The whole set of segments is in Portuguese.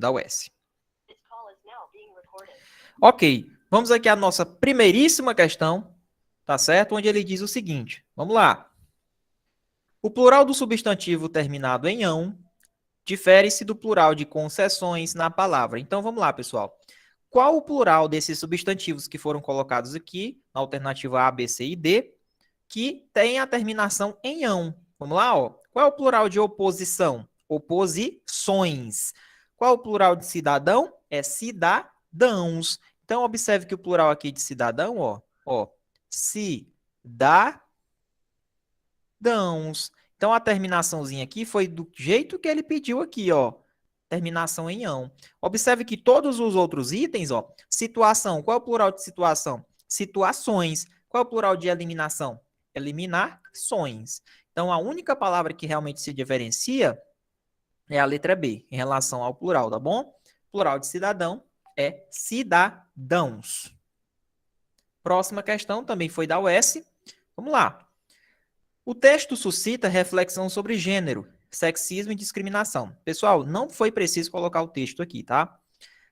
da UES. Ok, vamos aqui à nossa primeiríssima questão, tá certo? Onde ele diz o seguinte, vamos lá. O plural do substantivo terminado em ão difere-se do plural de concessões na palavra. Então, vamos lá, pessoal. Qual o plural desses substantivos que foram colocados aqui, na alternativa A, B, C e D, que tem a terminação em ão? Vamos lá, ó. Qual é o plural de oposição? Oposições. Qual é o plural de cidadão? É cidadãos. Então, observe que o plural aqui de cidadão, ó, cidadãos. Então, a terminaçãozinha aqui foi do jeito que ele pediu aqui, ó. Terminação em ão. Observe que todos os outros itens, ó, situação, qual é o plural de situação? Situações. Qual é o plural de eliminação? Eliminações. Então, a única palavra que realmente se diferencia é a letra B, em relação ao plural, tá bom? Plural de cidadão é cidadãos. Próxima questão também foi da UES. Vamos lá. O texto suscita reflexão sobre gênero, sexismo e discriminação. Pessoal, não foi preciso colocar o texto aqui, tá?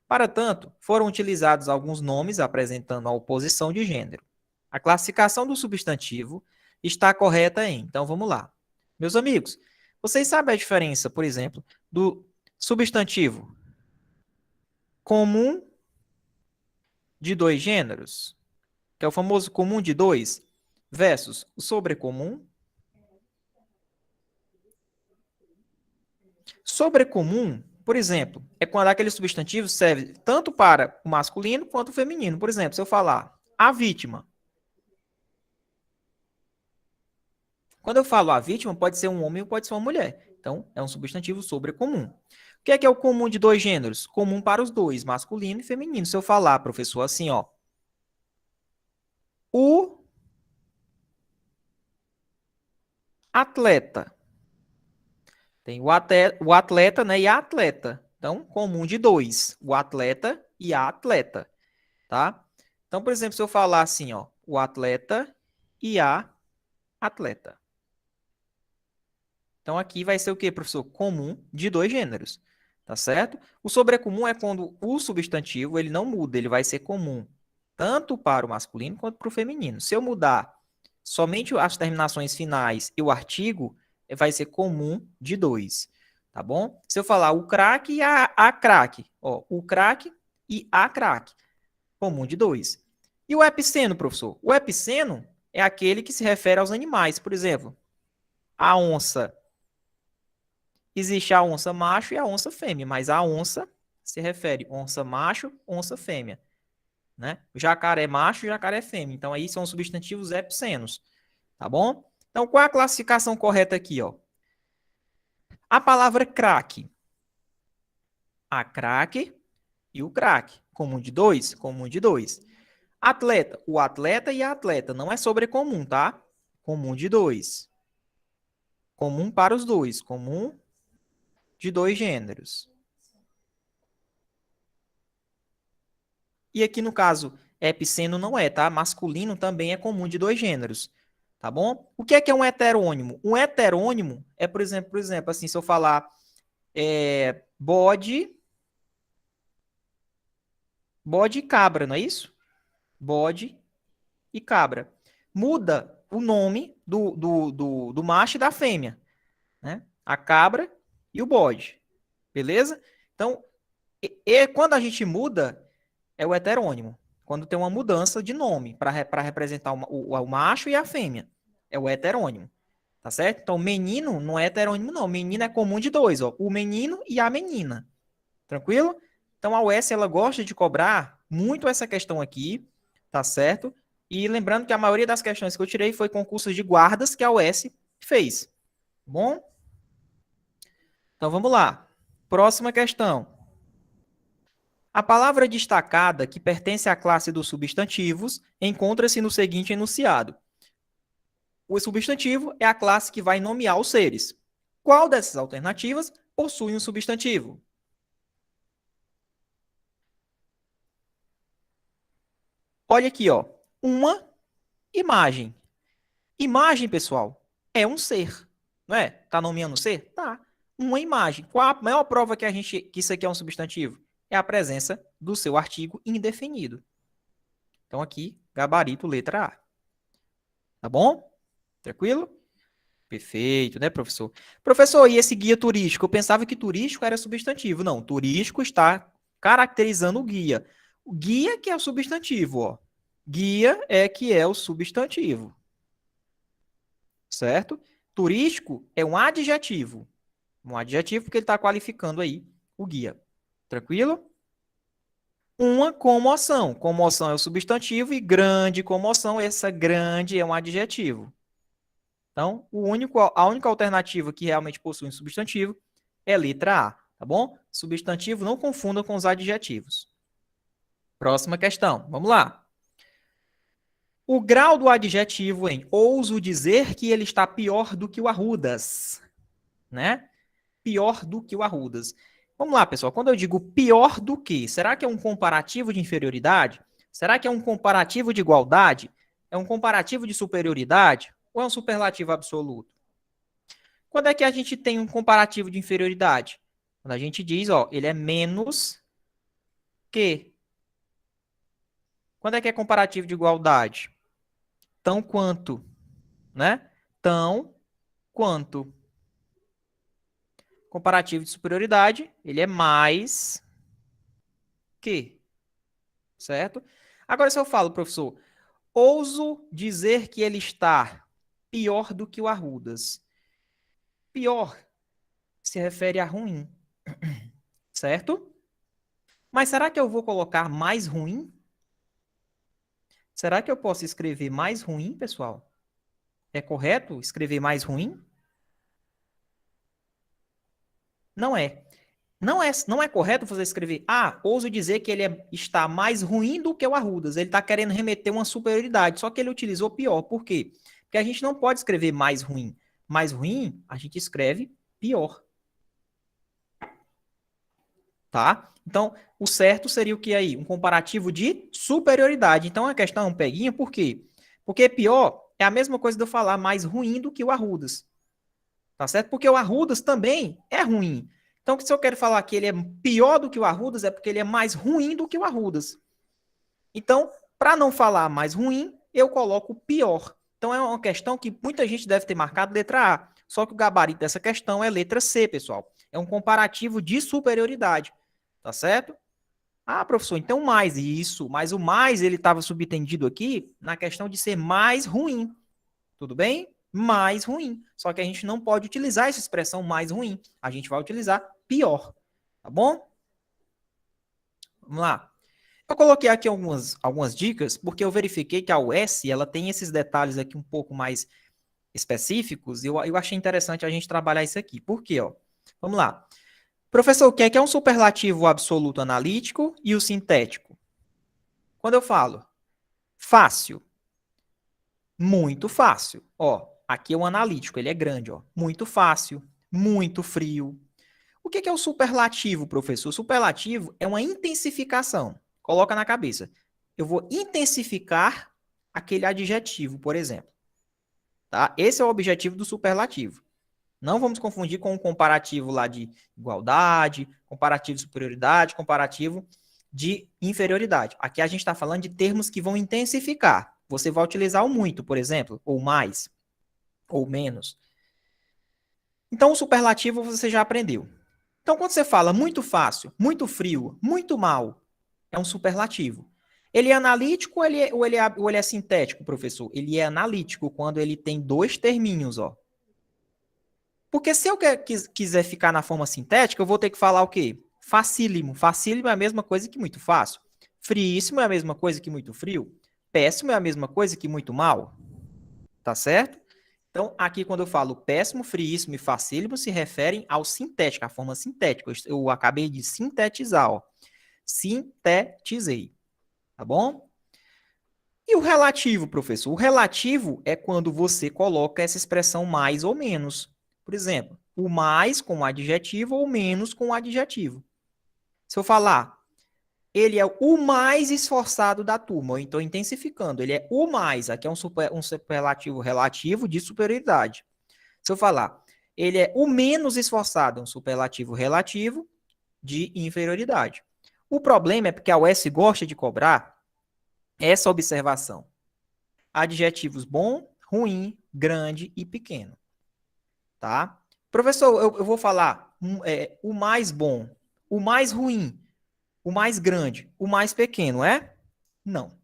Para tanto, foram utilizados alguns nomes apresentando a oposição de gênero. A classificação do substantivo está correta em... Então, vamos lá. Meus amigos, vocês sabem a diferença, por exemplo, do substantivo comum de dois gêneros, que é o famoso comum de dois, versus o sobrecomum? Sobrecomum, por exemplo, é quando aquele substantivo serve tanto para o masculino quanto o feminino. Por exemplo, se eu falar a vítima. Quando eu falo a vítima, pode ser um homem ou pode ser uma mulher. Então, é um substantivo sobrecomum. O que é o comum de dois gêneros? Comum para os dois, masculino e feminino. Se eu falar, professor, assim, ó. O atleta. Tem o atleta, né, e a atleta. Então, comum de dois. O atleta e a atleta. Tá? Então, por exemplo, se eu falar assim, ó, o atleta e a atleta. Então, aqui vai ser o quê, professor? Comum de dois gêneros, tá certo? O sobrecomum é quando o substantivo ele não muda, ele vai ser comum tanto para o masculino quanto para o feminino. Se eu mudar somente as terminações finais e o artigo, vai ser comum de dois, tá bom? Se eu falar o craque e a craque, ó, o craque e a craque, comum de dois. E o epiceno, professor? O epiceno é aquele que se refere aos animais. Por exemplo, a onça. Existe a onça macho e a onça fêmea, mas a onça se refere onça macho, onça fêmea. Né? Jacaré macho, jacaré fêmea. Então, aí são substantivos epicenos. Tá bom? Então, qual é a classificação correta aqui? Ó? A palavra craque. A craque e o craque. Comum de dois? Comum de dois. Atleta. O atleta e a atleta. Não é sobrecomum, tá? Comum de dois. Comum para os dois. Comum de dois gêneros. E aqui no caso, epiceno não é, tá? Masculino também é comum de dois gêneros. Tá bom? O que é um heterônimo? Um heterônimo é, por exemplo, assim, se eu falar bode e cabra, não é isso? Bode e cabra. Muda o nome do macho e da fêmea, né? A cabra e o bode. Beleza? Então, quando a gente muda, é o heterônimo. Quando tem uma mudança de nome para representar o macho e a fêmea. É o heterônimo. Tá certo? Então, menino não é heterônimo, não. Menino é comum de dois, ó. O menino e a menina. Tranquilo? Então, a UES, ela gosta de cobrar muito essa questão aqui, tá certo? E lembrando que a maioria das questões que eu tirei foi concursos de guardas que a UES fez. Bom? Então, vamos lá. Próxima questão. A palavra destacada, que pertence à classe dos substantivos, encontra-se no seguinte enunciado. O substantivo é a classe que vai nomear os seres. Qual dessas alternativas possui um substantivo? Olha aqui, ó. Uma imagem. Imagem, pessoal, é um ser. Não é? Tá nomeando ser? Tá. uma imagem. Qual a maior prova que isso aqui é um substantivo? É a presença do seu artigo indefinido. Então, aqui, gabarito, letra A. Tá bom? Tranquilo? Perfeito, né, professor? Professor, e esse guia turístico? Eu pensava que turístico era substantivo. Não, turístico está caracterizando o guia. O guia que é o substantivo, ó. Guia é que é o substantivo. Certo? Turístico é um adjetivo. Um adjetivo porque ele está qualificando aí o guia. Tranquilo? Uma comoção. Comoção é o substantivo e grande comoção, essa grande é um adjetivo. Então, a única alternativa que realmente possui um substantivo é a letra A, tá bom? Substantivo não confunda com os adjetivos. Próxima questão, vamos lá. O grau do adjetivo em ouso dizer que ele está pior do que o Arrudas, né? Pior do que o Arrudas. Vamos lá, pessoal. Quando eu digo pior do que, será que é um comparativo de inferioridade? Será que é um comparativo de igualdade? É um comparativo de superioridade? Ou é um superlativo absoluto? Quando é que a gente tem um comparativo de inferioridade? Quando a gente diz, ó, ele é menos que. Quando é que é comparativo de igualdade? Tão quanto, né? Tão quanto. Comparativo de superioridade, ele é mais que, certo? Agora, se eu falo, professor, ouso dizer que ele está pior do que o Arrudas. Pior se refere a ruim, certo? Mas será que eu vou colocar mais ruim? Será que eu posso escrever mais ruim, pessoal? É correto escrever mais ruim? Não é. Não é correto você escrever, ouso dizer que ele está mais ruim do que o Arrudas. Ele está querendo remeter uma superioridade, só que ele utilizou pior. Por quê? Porque a gente não pode escrever mais ruim. Mais ruim, a gente escreve pior. Tá? Então, o certo seria o que aí? Um comparativo de superioridade. Então, a questão é um peguinha, por quê? Porque pior é a mesma coisa de eu falar mais ruim do que o Arrudas. Tá certo? Porque o Arrudas também é ruim. Então, se eu quero falar que ele é pior do que o Arrudas, é porque ele é mais ruim do que o Arrudas. Então, para não falar mais ruim, eu coloco pior. Então, é uma questão que muita gente deve ter marcado letra A. Só que o gabarito dessa questão é letra C, pessoal. É um comparativo de superioridade. Tá certo? Ah, professor, então mais isso. Mas o mais, ele estava subtendido aqui na questão de ser mais ruim. Tudo bem? Mais ruim. Só que a gente não pode utilizar essa expressão mais ruim. A gente vai utilizar pior. Tá bom? Vamos lá. Eu coloquei aqui algumas dicas, porque eu verifiquei que a US ela tem esses detalhes aqui um pouco mais específicos, e eu achei interessante a gente trabalhar isso aqui. Por quê? Ó? Vamos lá. Professor, o que é um superlativo absoluto analítico e o sintético? Quando eu falo fácil, muito fácil. Ó, aqui é o analítico, ele é grande, ó. Muito fácil, muito frio. O que é o superlativo, professor? O superlativo é uma intensificação. Coloca na cabeça. Eu vou intensificar aquele adjetivo, por exemplo. Tá? Esse é o objetivo do superlativo. Não vamos confundir com o comparativo lá de igualdade, comparativo de superioridade, comparativo de inferioridade. Aqui a gente está falando de termos que vão intensificar. Você vai utilizar o muito, por exemplo, ou mais, ou menos. Então, o superlativo você já aprendeu. Então, quando você fala muito fácil, muito frio, muito mal, é um superlativo. Ele é analítico ou ele é sintético, professor? Ele é analítico quando ele tem dois terminhos, ó. Porque se eu quiser ficar na forma sintética, eu vou ter que falar o quê? Facílimo. Facílimo é a mesma coisa que muito fácil. Friíssimo é a mesma coisa que muito frio. Péssimo é a mesma coisa que muito mal. Tá certo? Então, aqui quando eu falo péssimo, friíssimo e facílimo, se referem ao sintético, à forma sintética. Eu acabei de sintetizar, ó. Sintetizei. Tá bom? E o relativo, professor? O relativo é quando você coloca essa expressão mais ou menos. Por exemplo, o mais com o adjetivo ou menos com o adjetivo. Se eu falar, ele é o mais esforçado da turma, ou então intensificando, ele é o mais, aqui é um superlativo relativo de superioridade. Se eu falar, ele é o menos esforçado, é um superlativo relativo de inferioridade. O problema é porque a UES gosta de cobrar essa observação. Adjetivos bom, ruim, grande e pequeno. Tá? Professor, eu vou falar o mais bom, o mais ruim, o mais grande, o mais pequeno, é? Não.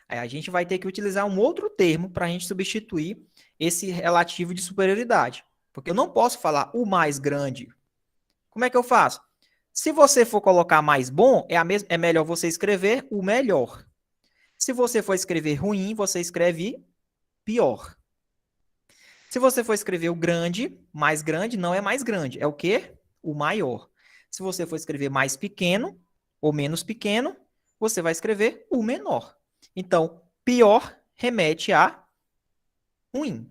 Aí a gente vai ter que utilizar um outro termo para a gente substituir esse relativo de superioridade. Porque eu não posso falar o mais grande. Como é que eu faço? Se você for colocar mais bom, é melhor você escrever o melhor. Se você for escrever ruim, você escreve pior. Se você for escrever o grande, mais grande, não é mais grande. É o quê? O maior. Se você for escrever mais pequeno ou menos pequeno, você vai escrever o menor. Então, pior remete a ruim,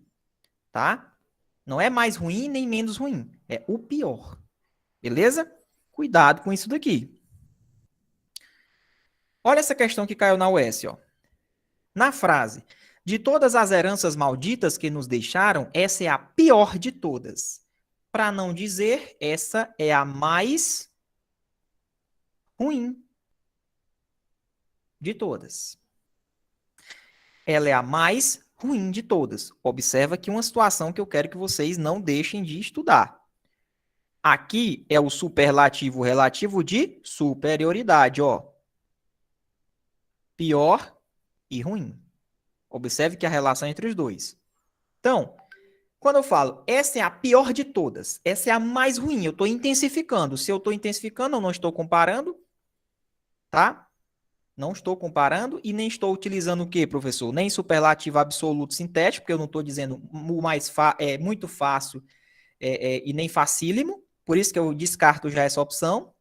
tá? Não é mais ruim nem menos ruim. É o pior. Beleza? Cuidado com isso daqui. Olha essa questão que caiu na UES, ó. Na frase, de todas as heranças malditas que nos deixaram, essa é a pior de todas. Para não dizer, essa é a mais ruim de todas. Ela é a mais ruim de todas. Observa aqui uma situação que eu quero que vocês não deixem de estudar. Aqui é o superlativo relativo de superioridade, ó. Pior e ruim. Observe que a relação é entre os dois. Então, quando eu falo, essa é a pior de todas, essa é a mais ruim, eu estou intensificando. Se eu estou intensificando, eu não estou comparando, tá? Não estou comparando e nem estou utilizando o quê, professor? Nem superlativo absoluto sintético, porque eu não estou dizendo o mais muito fácil e nem facílimo, por isso que eu descarto já essa opção.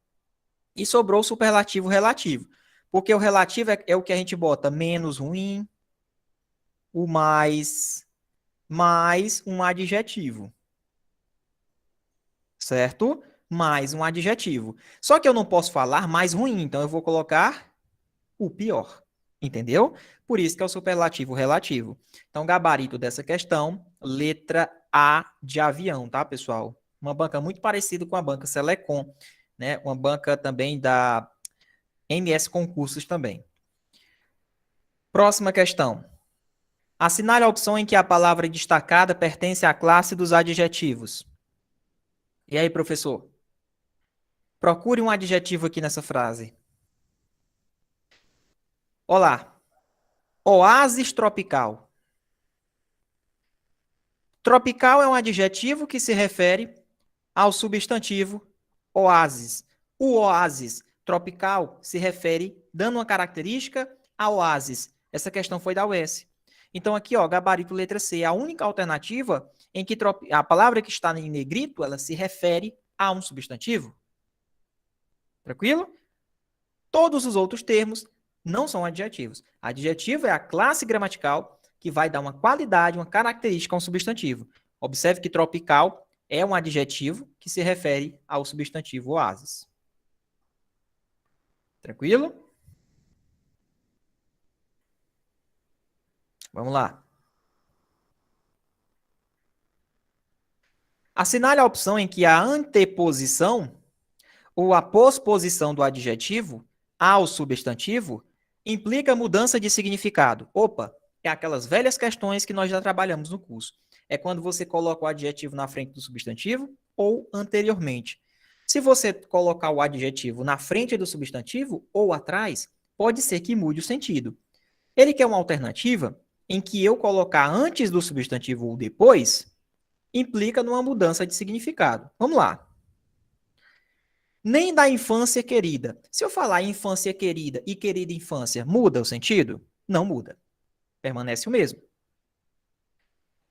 E sobrou o superlativo relativo, porque o relativo é o que a gente bota menos ruim, o mais um adjetivo, certo? Mais um adjetivo. Só que eu não posso falar mais ruim, então eu vou colocar o pior, entendeu? Por isso que é o superlativo relativo. Então, gabarito dessa questão, letra A de avião, tá, pessoal? Uma banca muito parecida com a banca Selecom, né? Uma banca também da MS Concursos também. Próxima questão. Assinale a opção em que a palavra destacada pertence à classe dos adjetivos. E aí, professor? Procure um adjetivo aqui nessa frase. Olá. Oásis tropical. Tropical é um adjetivo que se refere ao substantivo oásis. O oásis tropical se refere, dando uma característica, a oásis. Essa questão foi da UES. Então, aqui, ó, gabarito letra C, a única alternativa em que a palavra que está em negrito, ela se refere a um substantivo. Tranquilo? Todos os outros termos não são adjetivos. Adjetivo é a classe gramatical que vai dar uma qualidade, uma característica a um substantivo. Observe que tropical é um adjetivo que se refere ao substantivo oásis. Tranquilo? Vamos lá. Assinale a opção em que a anteposição ou a posposição do adjetivo ao substantivo implica mudança de significado. Opa, é aquelas velhas questões que nós já trabalhamos no curso. É quando você coloca o adjetivo na frente do substantivo ou anteriormente. Se você colocar o adjetivo na frente do substantivo ou atrás, pode ser que mude o sentido. Ele quer uma alternativa em que eu colocar antes do substantivo ou depois implica numa mudança de significado. Vamos lá. Nem da infância querida. Se eu falar infância querida e querida infância, muda o sentido? Não muda. Permanece o mesmo.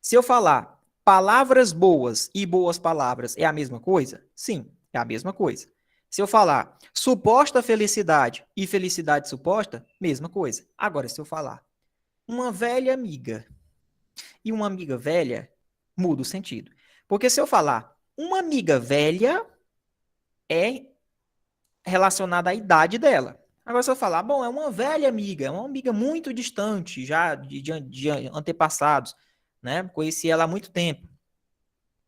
Se eu falar palavras boas e boas palavras, é a mesma coisa? Sim, é a mesma coisa. Se eu falar suposta felicidade e felicidade suposta, mesma coisa. Agora, se eu falar uma velha amiga e uma amiga velha, muda o sentido. Porque se eu falar uma amiga velha, é relacionada à idade dela. Agora, se eu falar, bom, é uma velha amiga, é uma amiga muito distante, já de antepassados, né? Conheci ela há muito tempo.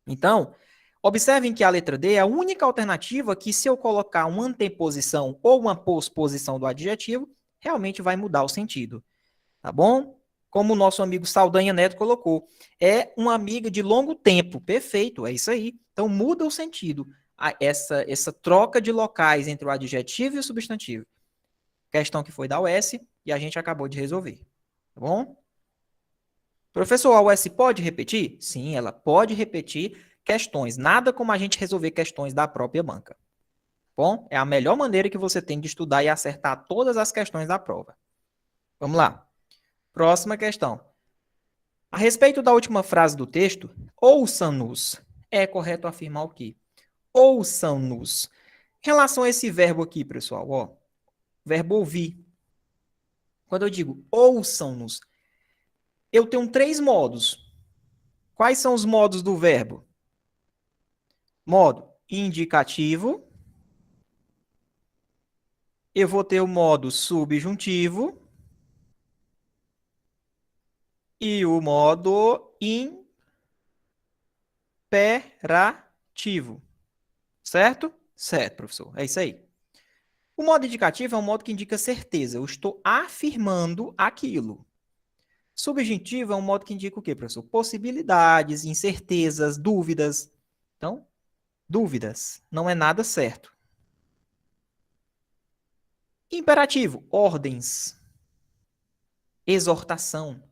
Então, Observem que a letra D é a única alternativa que, se eu colocar uma anteposição ou uma posposição do adjetivo, realmente vai mudar o sentido. Tá bom? Como o nosso amigo Saldanha Neto colocou, é uma amiga de longo tempo. Perfeito, é isso aí. Então muda o sentido. Essa troca de locais entre o adjetivo e o substantivo. Questão que foi da UES e a gente acabou de resolver. Tá bom? Professor, a UES pode repetir? Sim, ela pode repetir questões. Nada como a gente resolver questões da própria banca. Bom, é a melhor maneira que você tem de estudar e acertar todas as questões da prova. Vamos lá. Próxima questão. A respeito da última frase do texto, ouçam-nos. É correto afirmar o quê? Ouçam-nos. Em relação a esse verbo aqui, pessoal, ó, verbo ouvir. Quando eu digo ouçam-nos, eu tenho 3 modos. Quais são os modos do verbo? Modo indicativo. Eu vou ter o modo subjuntivo. E o modo imperativo. Certo? Certo, professor. É isso aí. O modo indicativo é um modo que indica certeza. Eu estou afirmando aquilo. Subjuntivo é um modo que indica o quê, professor? Possibilidades, incertezas, dúvidas. Então, dúvidas. Não é nada certo. Imperativo, ordens. Exortação.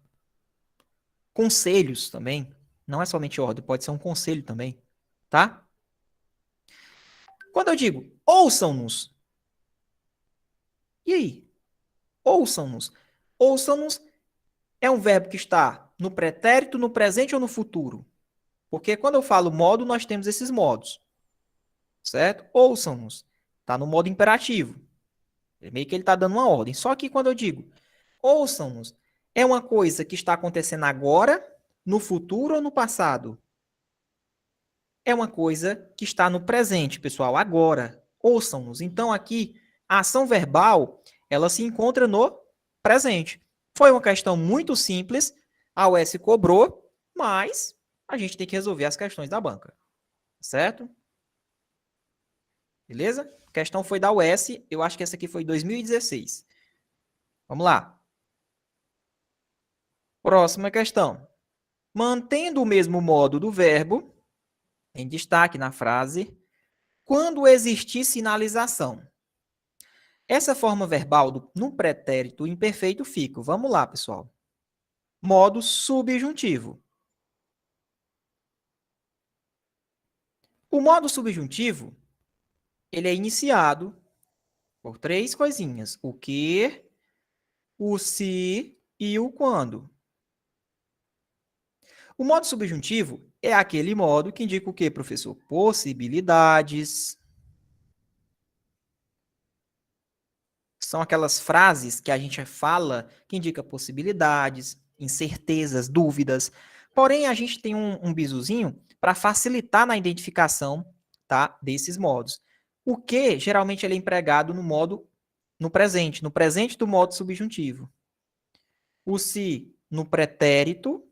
Conselhos também. Não é somente ordem, pode ser um conselho também. Tá? Quando eu digo ouçam-nos, e aí? Ouçam-nos. Ouçam-nos é um verbo que está no pretérito, no presente ou no futuro? Porque quando eu falo modo, nós temos esses modos. Certo? Ouçam-nos. Está no modo imperativo. Meio que ele está dando uma ordem. Só que quando eu digo ouçam-nos, é uma coisa que está acontecendo agora, no futuro ou no passado? É uma coisa que está no presente, pessoal, agora. Ouçam-nos. Então, aqui, a ação verbal, ela se encontra no presente. Foi uma questão muito simples, a UES cobrou, mas a gente tem que resolver as questões da banca. Certo? Beleza? A questão foi da UES, eu acho que essa aqui foi 2016. Vamos lá. Próxima questão. Mantendo o mesmo modo do verbo, em destaque na frase, quando existir sinalização. Essa forma verbal no pretérito imperfeito fica. Vamos lá, pessoal. Modo subjuntivo. O modo subjuntivo, ele é iniciado por 3 coisinhas. O que, o se e o quando. O modo subjuntivo é aquele modo que indica o quê, professor? Possibilidades. São aquelas frases que a gente fala que indica possibilidades, incertezas, dúvidas. Porém, a gente tem um bisuzinho para facilitar na identificação, tá, desses modos. O que geralmente ele é empregado no presente do modo subjuntivo. O se no pretérito,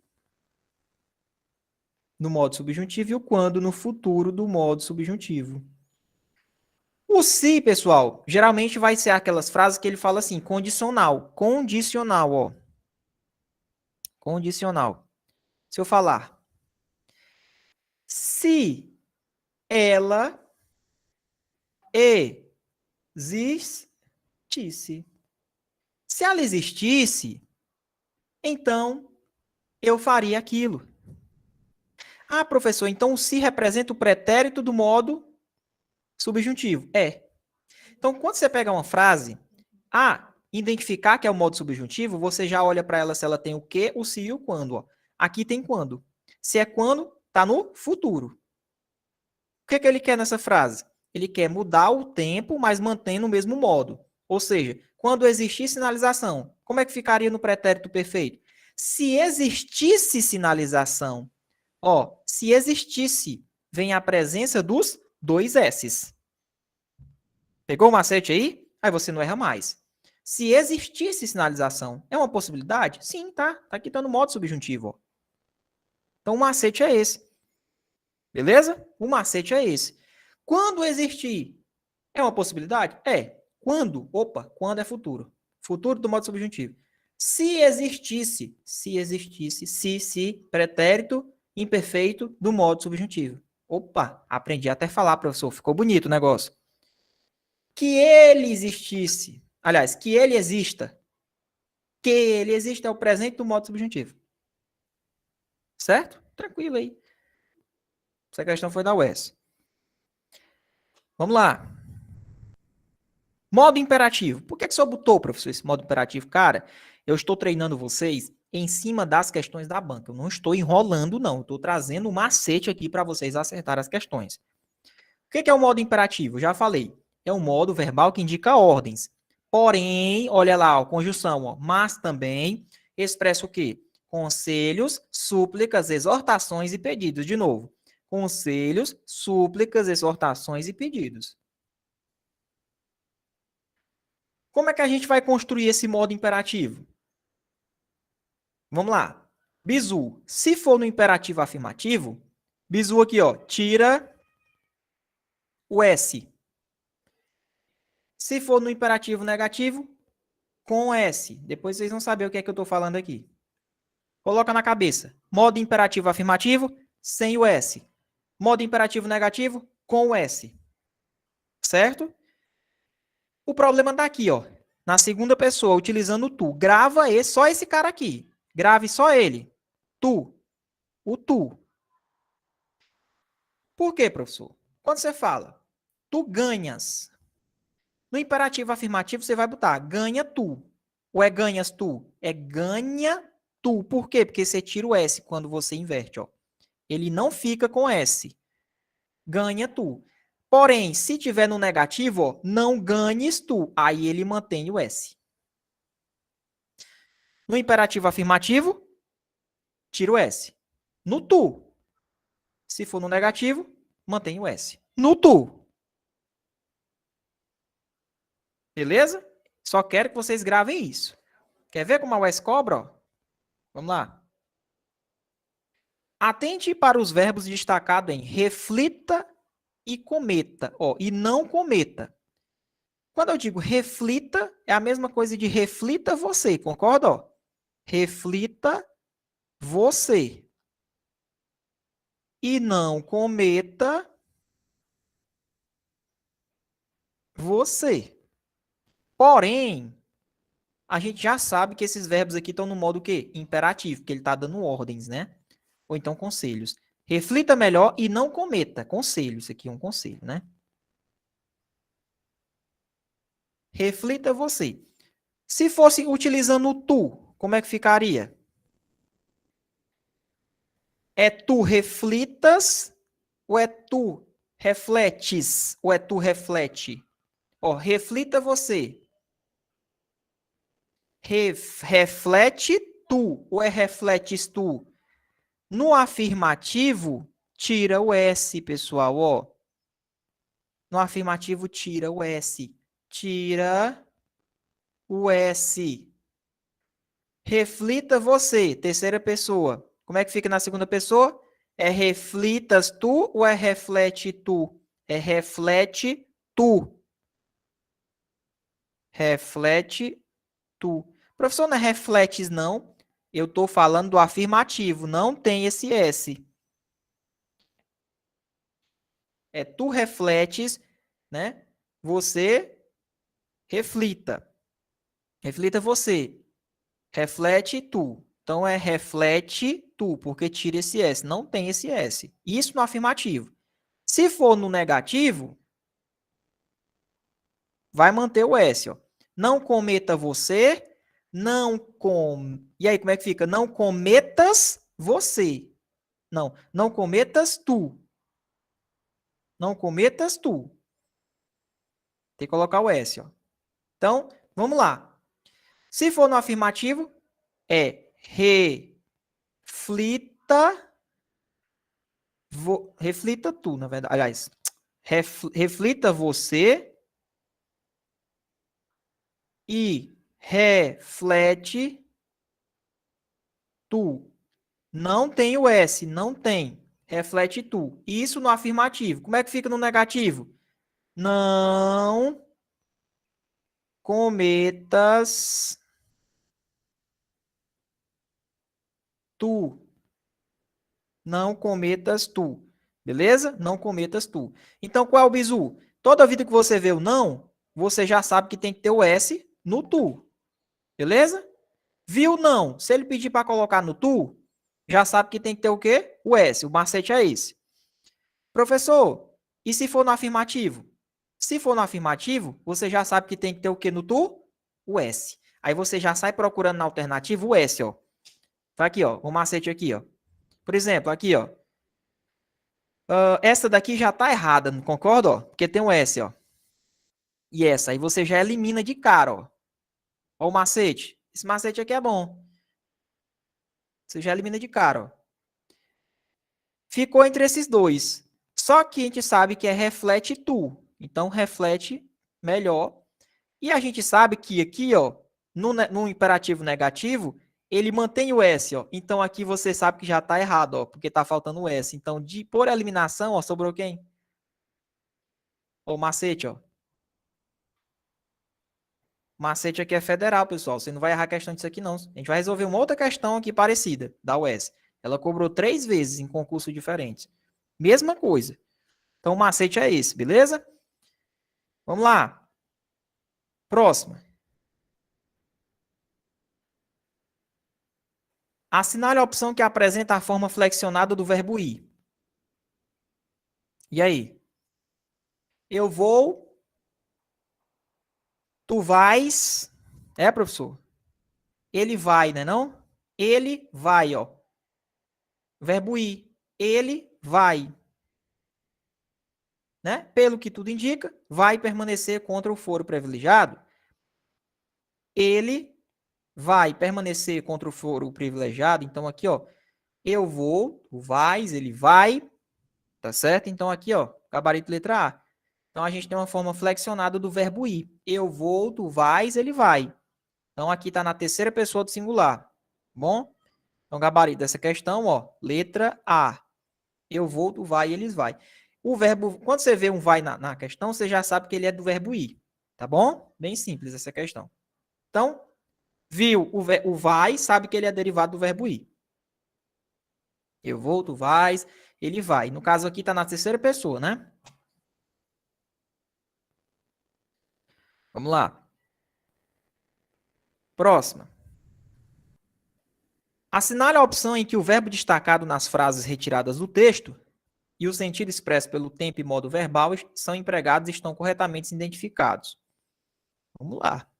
no modo subjuntivo, e o quando no futuro do modo subjuntivo. O se, pessoal, geralmente vai ser aquelas frases que ele fala assim, condicional. Condicional, ó. Condicional. Se eu falar, se ela existisse. Se ela existisse, então eu faria aquilo. Ah, professor, então o se representa o pretérito do modo subjuntivo. É. Então, quando você pega uma frase, identificar que é o modo subjuntivo, você já olha para ela se ela tem o que, o se e o quando. Ó. Aqui tem quando. Se é quando, está no futuro. O que ele quer nessa frase? Ele quer mudar o tempo, mas mantendo o mesmo modo. Ou seja, quando existir sinalização, como é que ficaria no pretérito perfeito? Se existisse sinalização, se existisse, vem a presença dos 2 S's. Pegou o macete aí? Aí você não erra mais. Se existisse sinalização, é uma possibilidade? Sim, tá. Aqui tá no modo subjuntivo. Ó. Então o macete é esse. Beleza? O macete é esse. Quando existir, é uma possibilidade? É. Quando? Opa, quando é futuro. Futuro do modo subjuntivo. Se, pretérito imperfeito do modo subjuntivo. Opa, aprendi até falar, professor. Ficou bonito o negócio. Que ele existisse. Aliás, que ele exista. Que ele exista é o presente do modo subjuntivo. Certo? Tranquilo aí. Essa questão foi da UES. Vamos lá. Modo imperativo. Por que você botou, professor, esse modo imperativo? Cara, eu estou treinando vocês em cima das questões da banca. Eu não estou enrolando, não. Eu estou trazendo um macete aqui para vocês acertar as questões. O que é o modo imperativo? Já falei. É um modo verbal que indica ordens. Porém, olha lá, ó, conjunção, ó, mas também expressa o quê? Conselhos, súplicas, exortações e pedidos. De novo. Conselhos, súplicas, exortações e pedidos. Como é que a gente vai construir esse modo imperativo? Vamos lá. Bizu, se for no imperativo afirmativo, bizu aqui, ó, tira o S. Se for no imperativo negativo, com S. Depois vocês vão saber o que é que eu estou falando aqui. Coloca na cabeça. Modo imperativo afirmativo, sem o S. Modo imperativo negativo, com o S. Certo? O problema está aqui, ó. Na segunda pessoa, utilizando o tu. Grava só esse cara aqui. Grave só ele. Tu. O tu. Por quê, professor? Quando você fala, tu ganhas. No imperativo afirmativo, você vai botar ganha tu. Ou é ganhas tu? É ganha tu. Por quê? Porque você tira o S quando você inverte, ó. Ele não fica com S. Ganha tu. Porém, se tiver no negativo, ó, não ganhes tu. Aí ele mantém o S. No imperativo afirmativo, tira o S. No tu. Se for no negativo, mantém o S. No tu. Beleza? Só quero que vocês gravem isso. Quer ver como a UES cobra? Ó? Vamos lá. Atente para os verbos destacados em reflita e cometa. Ó, e não cometa. Quando eu digo reflita, é a mesma coisa de reflita você, concorda? Ó? Reflita você. E não cometa você. Porém, a gente já sabe que esses verbos aqui estão no modo o quê? Imperativo, porque ele está dando ordens, né? Ou então conselhos. Reflita melhor e não cometa. Conselho, isso aqui é um conselho, né? Reflita você. Se fosse utilizando o tu, como é que ficaria? É tu reflitas ou é tu refletes? Ou é tu reflete? Ó, reflita você. Reflete tu ou é refletes tu? No afirmativo, tira o S, pessoal, ó. No afirmativo, tira o S. Tira o S. Reflita você, terceira pessoa. Como é que fica na segunda pessoa? É reflitas tu ou é reflete tu? É reflete tu. Reflete tu. Professor, não é refletes, não. Eu estou falando do afirmativo. Não tem esse S. É tu refletes, né? Você reflita. Reflita você. Reflete tu. Então é reflete tu, porque tira esse S. Não tem esse S. Isso no afirmativo. Se for no negativo, vai manter o S. Ó. Não cometa você, não com. E aí, como é que fica? Não cometas você. Não cometas tu. Não cometas tu. Tem que colocar o S. Ó. Então, vamos lá. Se for no afirmativo, é reflita. Reflita tu, na verdade. Aliás, reflita você e reflete tu. Não tem o S, não tem. reflete tu. Isso no afirmativo. Como é que fica no negativo? Não cometas tu. Não cometas tu. Beleza? Não cometas tu. Então, qual é o bizu? Toda vida que você vê o não, você já sabe que tem que ter o S no tu. Beleza? Viu não? Se ele pedir para colocar no tu, já sabe que tem que ter o quê? O S. O macete é esse. Professor, e se for no afirmativo? Se for no afirmativo, você já sabe que tem que ter o quê no tu? O S. Aí você já sai procurando na alternativa o S, ó. Tá aqui, ó. O macete aqui, ó. Por exemplo, aqui, ó. Essa daqui já tá errada, não concorda, ó? Porque tem um S, ó. E essa, aí você já elimina de cara, ó. Ó o macete. Esse macete aqui é bom. Você já elimina de cara, ó. Ficou entre esses dois. Só que a gente sabe que é reflete tu. Então, reflete melhor. E a gente sabe que aqui, ó, no imperativo negativo, ele mantém o S, ó. Então, aqui você sabe que já está errado, ó, porque está faltando o S. Então, por eliminação, ó, sobrou quem? O macete, ó. Macete aqui é federal, pessoal. Você não vai errar a questão disso aqui, não. A gente vai resolver uma outra questão aqui parecida, da UES. Ela cobrou 3 vezes em concursos diferentes. Mesma coisa. Então, o macete é esse, beleza? Vamos lá. Próxima. Assinale a opção que apresenta a forma flexionada do verbo ir. E aí? Eu vou, tu vais. É, professor? Ele vai, né não? Ele vai, ó. Verbo ir. Ele vai. Né? Pelo que tudo indica, vai permanecer contra o foro privilegiado. Ele vai permanecer contra o foro privilegiado. Então, aqui, ó, eu vou, tu vais, ele vai, tá certo? Então, aqui, ó, gabarito letra A. Então, a gente tem uma forma flexionada do verbo ir. Eu vou, tu vais, ele vai. Então, aqui está na terceira pessoa do singular. Bom? Então, gabarito dessa questão, ó, letra A. Eu vou, tu vai, eles vai. O verbo, quando você vê um vai na questão, você já sabe que ele é do verbo ir. Tá bom? Bem simples essa questão. Então, viu o vai, sabe que ele é derivado do verbo ir. Eu vou, tu vais, ele vai. No caso aqui está na terceira pessoa, né? Vamos lá. Próxima. Assinale a opção em que o verbo destacado nas frases retiradas do texto e o sentido expresso pelo tempo e modo verbal são empregados e estão corretamente identificados. Vamos lá.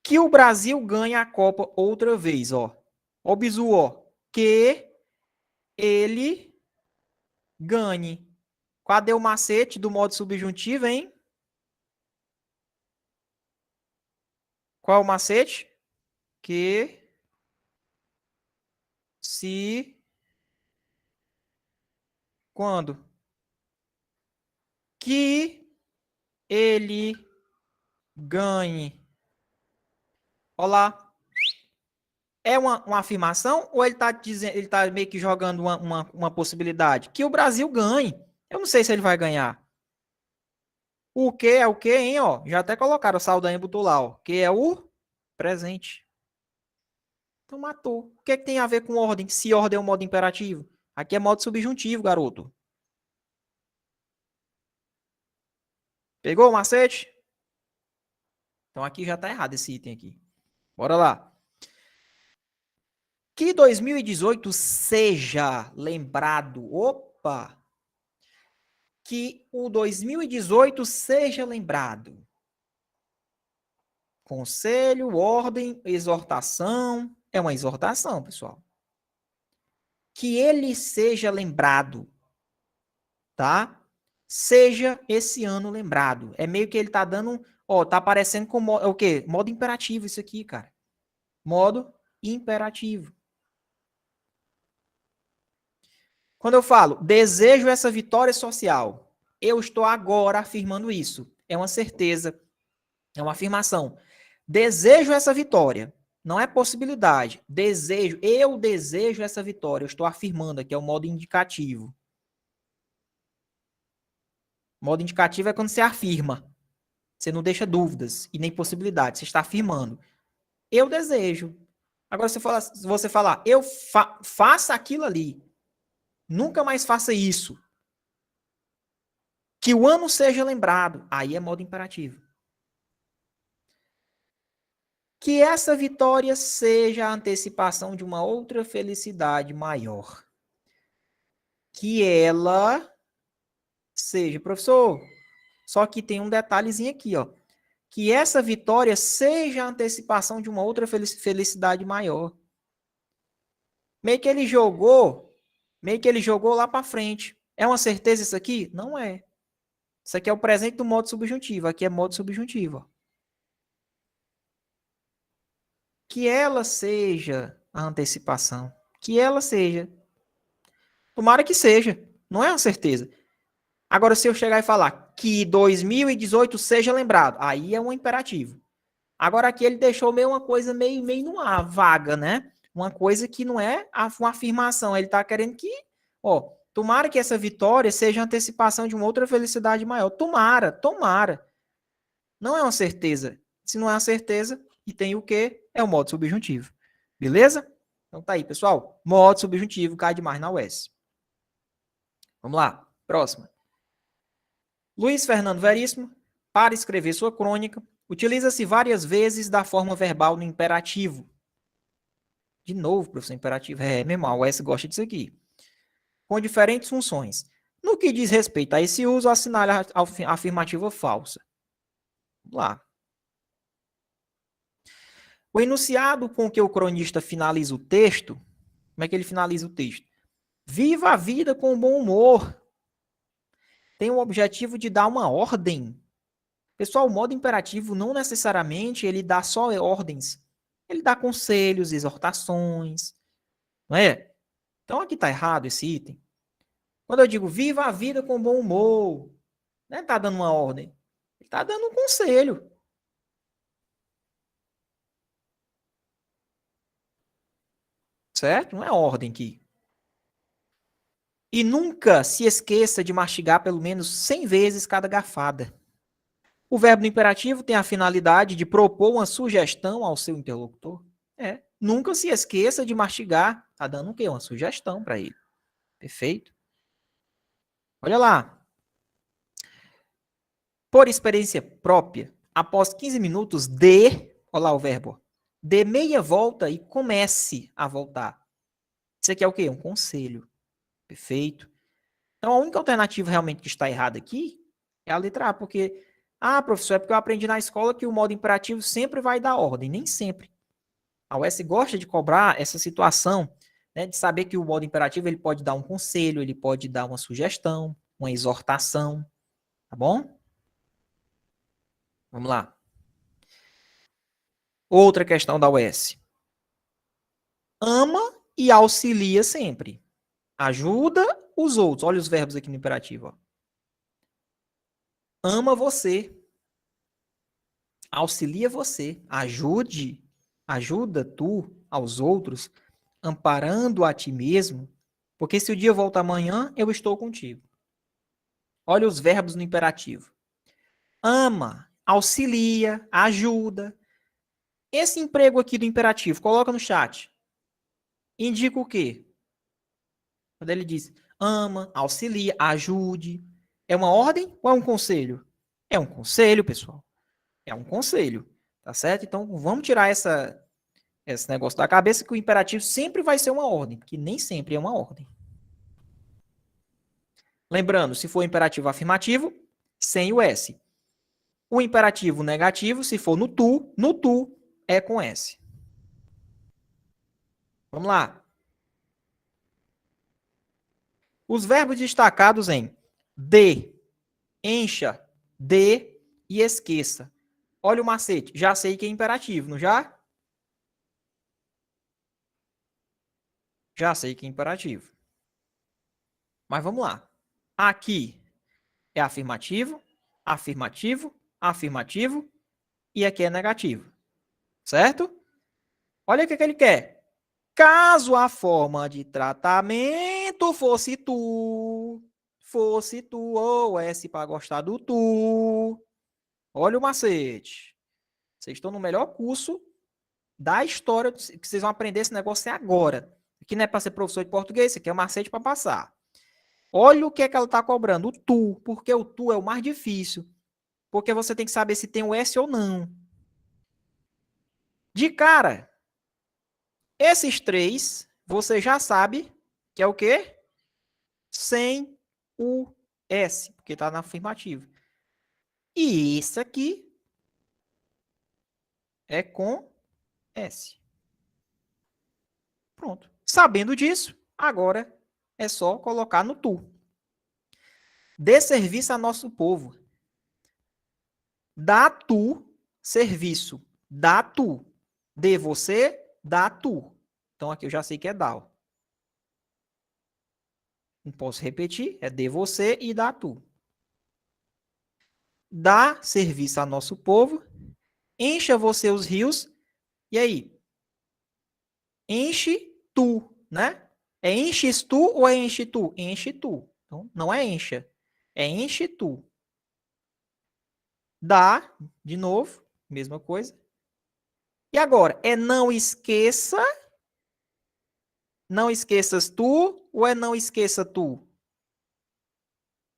Que o Brasil ganhe a Copa outra vez, ó. Ó o bizu, ó. Que ele ganhe. Cadê o macete do modo subjuntivo, hein? Qual é o macete? Que se quando que ele ganhe. Olá. É uma afirmação ou ele está dizendo, ele tá meio que jogando uma possibilidade? Que o Brasil ganhe. Eu não sei se ele vai ganhar. O que é o que, hein? Ó, já até colocaram o Saldanha e botou lá, ó. Que é o presente. Então matou. O que, é que tem a ver com ordem? Se ordem é um modo imperativo. Aqui é modo subjuntivo, garoto. Pegou o macete? Então aqui já está errado esse item aqui. Bora lá. Que 2018 seja lembrado. Opa! Que o 2018 seja lembrado. Conselho, ordem, exortação. É uma exortação, pessoal. Que ele seja lembrado, tá? Seja esse ano lembrado. É meio que ele tá dando, ó, tá aparecendo como o quê? Modo imperativo isso aqui, cara. Modo imperativo. Quando eu falo desejo essa vitória social, eu estou agora afirmando isso. É uma certeza, é uma afirmação. Desejo essa vitória. Não é possibilidade. Desejo. Eu desejo essa vitória. Eu estou afirmando aqui. É o modo indicativo. O modo indicativo é quando você afirma. Você não deixa dúvidas e nem possibilidades. Você está afirmando. Eu desejo. Agora, se você falar, eu faça aquilo ali. Nunca mais faça isso. Que o ano seja lembrado. Aí é modo imperativo. Que essa vitória seja a antecipação de uma outra felicidade maior. Que ela seja, professor, só que tem um detalhezinho aqui, ó. Que essa vitória seja a antecipação de uma outra felicidade maior. Meio que ele jogou lá para frente. É uma certeza isso aqui? Não é. Isso aqui é o presente do modo subjuntivo. Aqui é modo subjuntivo. Que ela seja a antecipação. Que ela seja. Tomara que seja. Não é uma certeza. Agora, se eu chegar e falar que 2018 seja lembrado, aí é um imperativo. Agora, aqui ele deixou meio uma coisa meio numa vaga, né? Uma coisa que não é uma afirmação. Ele está querendo que, ó, tomara que essa vitória seja a antecipação de uma outra felicidade maior. Tomara, tomara. Não é uma certeza. Se não é uma certeza, e tem o quê? É o modo subjuntivo. Beleza? Então tá aí, pessoal. Modo subjuntivo cai demais na UES. Vamos lá. Próxima. Luiz Fernando Veríssimo, para escrever sua crônica, utiliza-se várias vezes da forma verbal no imperativo. De novo, professor, imperativo. É, meu irmão, o S gosta disso aqui. Com diferentes funções. No que diz respeito a esse uso, assinale a afirmativa falsa. Vamos lá. O enunciado com que o cronista finaliza o texto, como é que ele finaliza o texto? Viva a vida com bom humor. Tem o objetivo de dar uma ordem. Pessoal, o modo imperativo não necessariamente ele dá só ordens. Ele dá conselhos, exortações, não é? Então aqui está errado esse item. Quando eu digo viva a vida com bom humor, não está dando uma ordem. Ele está dando um conselho. Certo? Não é ordem aqui. E nunca se esqueça de mastigar pelo menos 100 vezes cada garfada. O verbo no imperativo tem a finalidade de propor uma sugestão ao seu interlocutor. É. Nunca se esqueça de mastigar. Está dando o quê? Uma sugestão para ele. Perfeito? Olha lá. Por experiência própria, após 15 minutos, olha lá o verbo, dê meia volta e comece a voltar. Isso aqui é o quê? Um conselho. Perfeito? Então, a única alternativa realmente que está errada aqui é a letra A, porque, professor, é porque eu aprendi na escola que o modo imperativo sempre vai dar ordem. Nem sempre. A UES gosta de cobrar essa situação, né, de saber que o modo imperativo ele pode dar um conselho, ele pode dar uma sugestão, uma exortação, tá bom? Vamos lá. Outra questão da UES. Ama e auxilia sempre. Ajuda os outros. Olha os verbos aqui no imperativo. Ó. Ama você. Auxilia você. Ajuda tu aos outros, amparando a ti mesmo. Porque se o dia volta amanhã, eu estou contigo. Olha os verbos no imperativo. Ama, auxilia, ajuda. Esse emprego aqui do imperativo, coloca no chat. Indica o quê? Quando ele diz ama, auxilia, ajude. É uma ordem ou é um conselho? É um conselho, pessoal. É um conselho. Tá certo? Então, vamos tirar esse negócio da cabeça que o imperativo sempre vai ser uma ordem, que nem sempre é uma ordem. Lembrando, se for imperativo afirmativo, sem o S. O imperativo negativo, se for no tu é com S. Vamos lá. Os verbos destacados em dê, encha, dê e esqueça. Olha o macete. Já sei que é imperativo, não já? Já sei que é imperativo. Mas vamos lá. Aqui é afirmativo, afirmativo, afirmativo e aqui é negativo. Certo? Olha o que ele quer. Caso a forma de tratamento fosse tu, ou S para gostar do tu. Olha o macete. Vocês estão no melhor curso da história que vocês vão aprender esse negócio agora. Aqui não é para ser professor de português, isso aqui é um macete para passar. Olha o que é que ela está cobrando, o tu, porque o tu é o mais difícil. Porque você tem que saber se tem o S ou não. De cara, esses três, você já sabe que é o quê? Sem o S, porque está na afirmativa. E esse aqui é com S. Pronto. Sabendo disso, agora é só colocar no tu. Dê serviço a nosso povo. Dá tu serviço. Dá tu. De você, dá tu. Então aqui eu já sei que é DAO. Não posso repetir, é de você e dá tu. Dá serviço a nosso povo, encha você os rios, e aí? Enche tu, né? É enches tu ou é enche tu? Enche tu. Então, não é encha, é enche tu. Dá, de novo, mesma coisa. E agora, é não esqueça, não esqueças tu ou é não esqueça tu?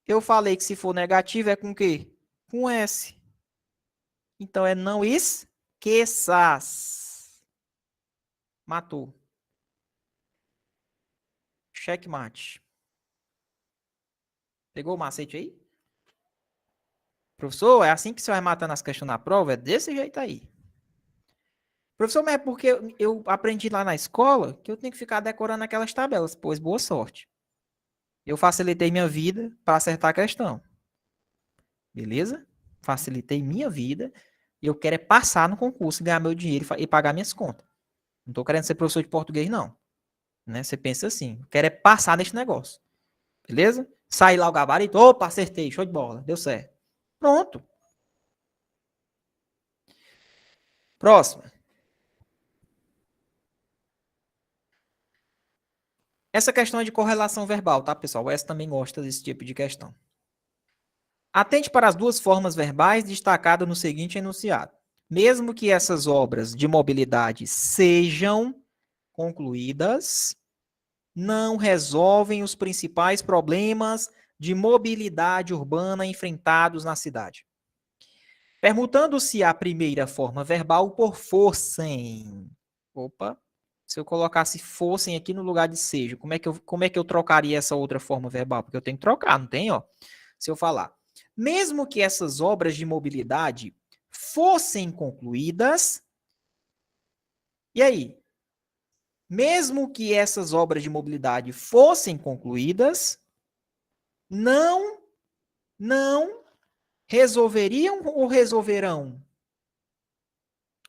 Eu falei que se for negativo é com o quê? Com S. Então é não esqueças. Matou. Checkmate. Pegou o macete aí? Professor, é assim que você vai matando as questões na prova? É desse jeito aí. Professor, mas é porque eu aprendi lá na escola que eu tenho que ficar decorando aquelas tabelas. Pois boa sorte. Eu facilitei minha vida para acertar a questão. Beleza? Facilitei minha vida. E eu quero é passar no concurso, ganhar meu dinheiro e pagar minhas contas. Não estou querendo ser professor de português, não. Né? Você pensa assim. Eu quero é passar nesse negócio. Beleza? Sair lá o gabarito. Opa, acertei. Show de bola. Deu certo. Pronto. Próxima. Essa questão é de correlação verbal, tá, pessoal? Essa também gosta desse tipo de questão. Atente para as duas formas verbais destacadas no seguinte enunciado. Mesmo que essas obras de mobilidade sejam concluídas, não resolvem os principais problemas de mobilidade urbana enfrentados na cidade. Permutando-se a primeira forma verbal por fossem. Opa, se eu colocasse fossem aqui no lugar de seja, como é que eu trocaria essa outra forma verbal? Porque eu tenho que trocar, não tem? Ó. Se eu falar, mesmo que essas obras de mobilidade fossem concluídas, e aí? Mesmo que essas obras de mobilidade fossem concluídas, não resolveriam ou resolverão?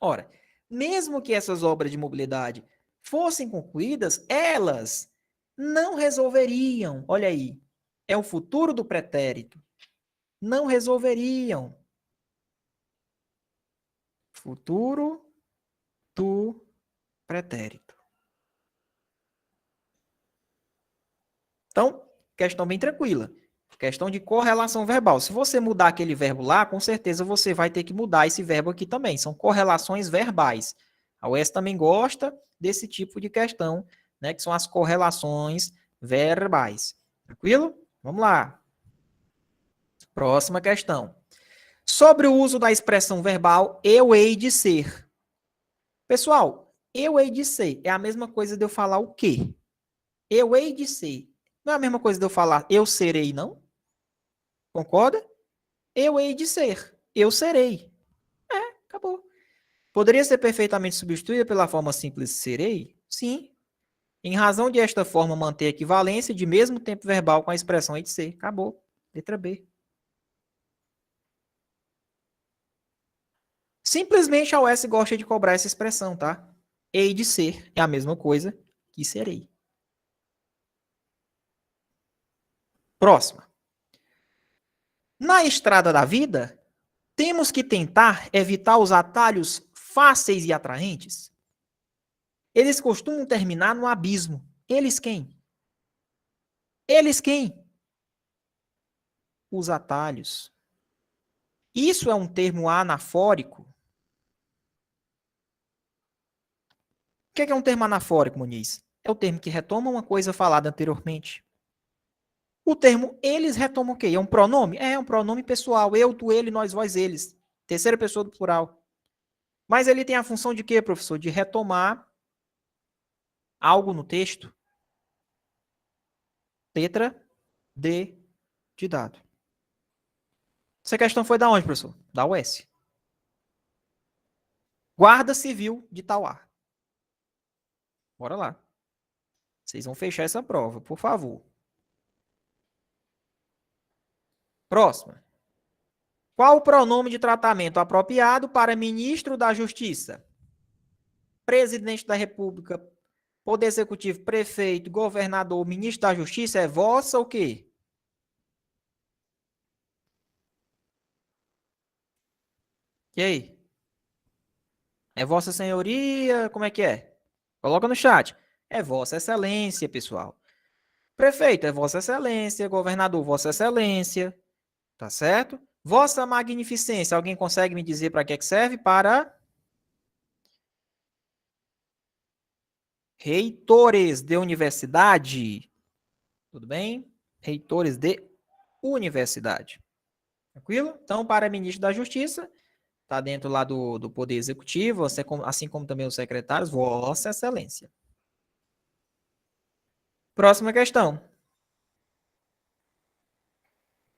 Ora, mesmo que essas obras de mobilidade fossem concluídas, elas não resolveriam. Olha aí, é o futuro do pretérito. Não resolveriam. Futuro do pretérito. Então, questão bem tranquila. Questão de correlação verbal. Se você mudar aquele verbo lá, com certeza você vai ter que mudar esse verbo aqui também. São correlações verbais. A UES também gosta desse tipo de questão, né, que são as correlações verbais. Tranquilo? Vamos lá. Próxima questão. Sobre o uso da expressão verbal eu hei de ser. Pessoal, eu hei de ser é a mesma coisa de eu falar o quê? Eu hei de ser. Não é a mesma coisa de eu falar eu serei, não? Concorda? Eu hei de ser. Eu serei. Acabou. Poderia ser perfeitamente substituída pela forma simples serei? Sim. Em razão de esta forma manter a equivalência de mesmo tempo verbal com a expressão hei de ser. Acabou. Letra B. Simplesmente a UES gosta de cobrar essa expressão, tá? Hei de ser é a mesma coisa que serei. Próxima. Na estrada da vida, temos que tentar evitar os atalhos fáceis e atraentes. Eles costumam terminar no abismo. Eles quem? Eles quem? Os atalhos. Isso é um termo anafórico. O que é um termo anafórico, Muniz? É o termo que retoma uma coisa falada anteriormente. O termo eles retoma o quê? É um pronome? É um pronome pessoal. Eu, tu, ele, nós, vós, eles. Terceira pessoa do plural. Mas ele tem a função de quê, professor? De retomar algo no texto. Letra D de dado. Essa questão foi da onde, professor? Da UES. Guarda Civil de Tauá. Bora lá. Vocês vão fechar essa prova, por favor. Próxima. Qual o pronome de tratamento apropriado para ministro da Justiça? Presidente da República, Poder Executivo, prefeito, governador, ministro da Justiça é vossa ou quê? E aí? É vossa senhoria? Como é que é? Coloca no chat. É vossa excelência, pessoal. Prefeito é vossa excelência, governador, vossa excelência. Tá certo? Vossa magnificência, alguém consegue me dizer para que serve? Para reitores de universidade. Tudo bem? Reitores de universidade. Tranquilo? Então, para ministro da Justiça, está dentro lá do Poder Executivo, assim como também os secretários, Vossa Excelência. Próxima questão.